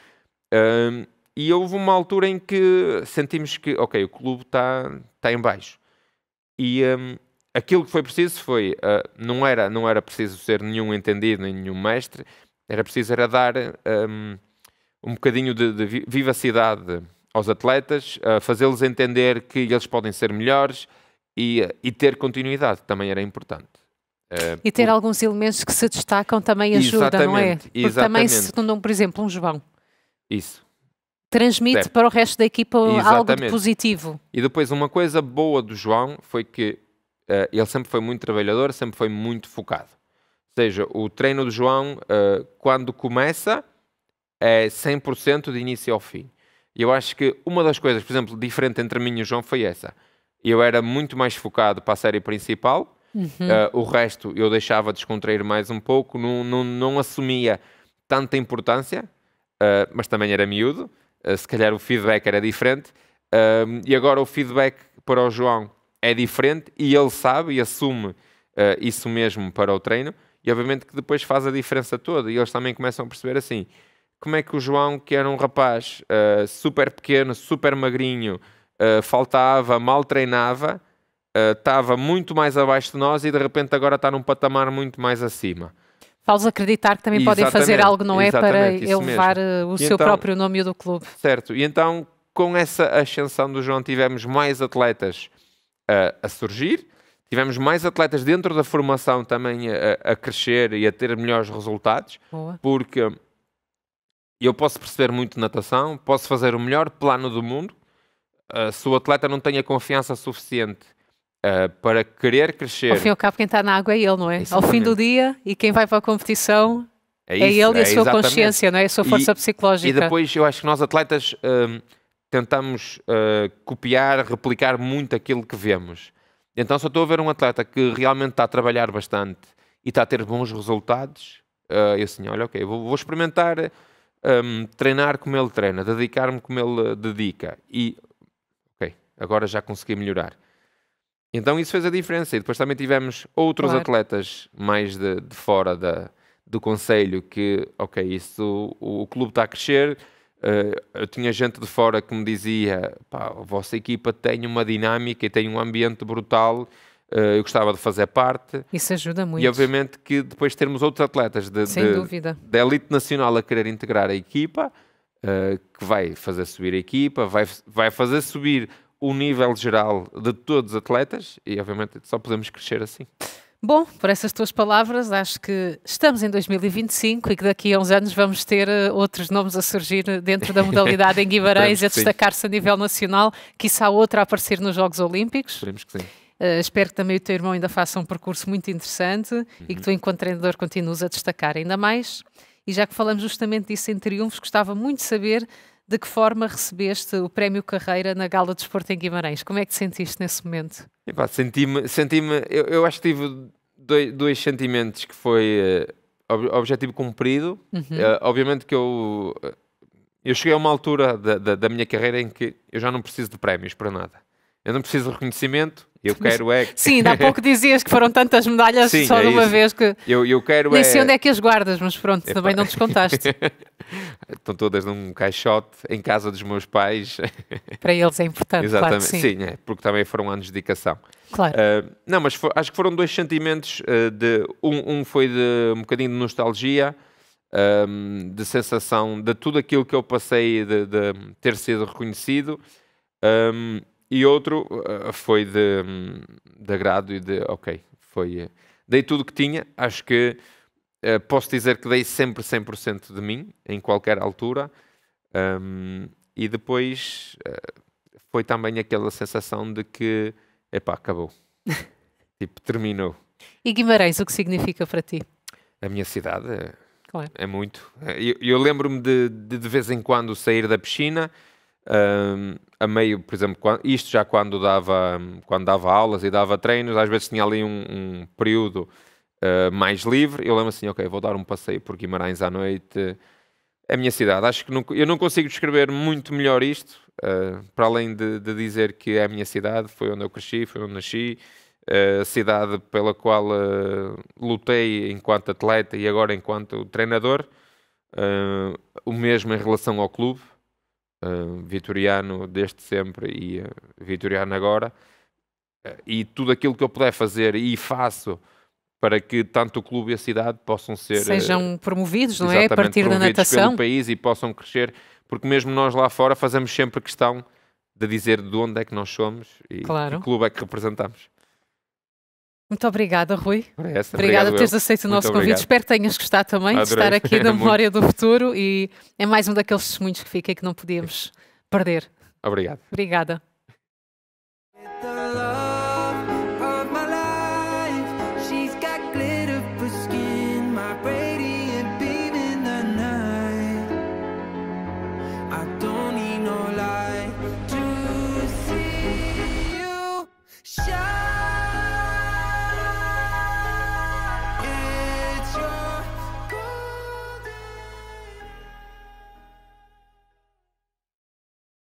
E houve uma altura em que sentimos que, ok, o clube está em baixo. E aquilo que foi preciso foi, não era preciso ser nenhum entendido, nem nenhum mestre, era preciso dar um bocadinho de vivacidade aos atletas, fazê-los entender que eles podem ser melhores e ter continuidade, que também era importante. E ter alguns elementos que se destacam também ajuda, não é? Porque também se tornam, por exemplo, um João. Isso. Transmite para o resto da equipa algo de positivo. E depois uma coisa boa do João foi que ele sempre foi muito trabalhador, sempre foi muito focado. Ou seja, o treino do João, quando começa, é 100% de início ao fim. E eu acho que uma das coisas, por exemplo, diferente entre mim e o João foi essa. Eu era muito mais focado para a série principal, o resto eu deixava descontrair mais um pouco, não assumia tanta importância, mas também era miúdo. Se calhar o feedback era diferente, e agora o feedback para o João é diferente e ele sabe e assume isso mesmo para o treino, e obviamente que depois faz a diferença toda, e eles também começam a perceber assim, como é que o João, que era um rapaz super pequeno, super magrinho, faltava, mal treinava, estava muito mais abaixo de nós e de repente agora está num patamar muito mais acima. Faz acreditar que também podem fazer algo, não é? Para elevar o seu próprio nome e o do clube. Certo. E então, com essa ascensão do João, tivemos mais atletas a surgir, tivemos mais atletas dentro da formação também a crescer e a ter melhores resultados. Boa. Porque eu posso perceber muito natação, posso fazer o melhor plano do mundo, se o atleta não tem a confiança suficiente para querer crescer. Ao fim e ao cabo, quem está na água é ele, não é? Exatamente. Ao fim do dia, e quem vai para a competição é ele e a sua consciência, não é? A sua força psicológica. E depois eu acho que nós atletas tentamos copiar, replicar muito aquilo que vemos. Então se eu estou a ver um atleta que realmente está a trabalhar bastante e está a ter bons resultados, eu assim, olha, ok, vou experimentar treinar como ele treina, dedicar-me como ele dedica. E, ok, agora já consegui melhorar. Então isso fez a diferença. E depois também tivemos outros atletas mais de fora do concelho que, ok, isso, o clube está a crescer. Eu tinha gente de fora que me dizia, pá, a vossa equipa tem uma dinâmica e tem um ambiente brutal, eu gostava de fazer parte. Isso ajuda muito. E obviamente que depois termos outros atletas sem dúvida, da elite nacional a querer integrar a equipa, que vai fazer subir a equipa, vai fazer subir o nível geral de todos os atletas, e obviamente só podemos crescer assim. Bom, por essas tuas palavras, acho que estamos em 2025 e que daqui a uns anos vamos ter outros nomes a surgir dentro da modalidade em Guimarães, a destacar-se a nível nacional, quiçá outra a aparecer nos Jogos Olímpicos. Esperemos que sim. Espero que também o teu irmão ainda faça um percurso muito interessante e que tu, enquanto treinador, continues a destacar ainda mais. E já que falamos justamente disso em triunfos, gostava muito de saber de que forma recebeste o Prémio Carreira na Gala de Desporto em Guimarães. Como é que te sentiste nesse momento? Epá, senti-me, eu acho que tive dois sentimentos, que foi objetivo cumprido. Obviamente que eu cheguei a uma altura da minha carreira em que eu já não preciso de prémios para nada. Eu não preciso de reconhecimento, eu quero é... Sim, há pouco dizias que foram tantas medalhas só de uma vez que... Eu quero nem sei onde é que as guardas, mas pronto, também não descontaste. Estão todas num caixote em casa dos meus pais. Para eles é importante, exatamente. Claro que sim. Sim, porque também foram anos de dedicação. Claro. Não, mas acho que foram dois sentimentos. Um foi de um bocadinho de nostalgia, de sensação de tudo aquilo que eu passei de ter sido reconhecido. E outro foi de agrado e de, ok, dei tudo o que tinha. Acho que posso dizer que dei sempre 100% de mim, em qualquer altura. E depois foi também aquela sensação de que, epá, acabou. Tipo, terminou. E Guimarães, o que significa para ti? A minha cidade claro. É muito. Eu lembro-me de vez em quando sair da piscina, a meio, por exemplo, isto já quando dava aulas e dava treinos, às vezes tinha ali um período mais livre. Eu lembro assim, ok, vou dar um passeio por Guimarães à noite. É a minha cidade. Acho que eu não consigo descrever muito melhor isto, para além de dizer que é a minha cidade, foi onde eu cresci, foi onde nasci, a cidade pela qual lutei enquanto atleta e agora enquanto treinador. O mesmo em relação ao clube. vitoriano desde sempre e vitoriano agora, e tudo aquilo que eu puder fazer e faço para que tanto o clube e a cidade possam sejam promovidos, não é? A partir da natação pelo país e possam crescer, porque mesmo nós lá fora fazemos sempre questão de dizer de onde é que nós somos e que clube é que representamos. Muito obrigada, Rui. Obrigada por teres aceito o nosso convite. Espero que tenhas gostado também de estar aqui na Memória do Futuro, e é mais um daqueles testemunhos que fica e que não podíamos perder. Obrigado. Obrigada.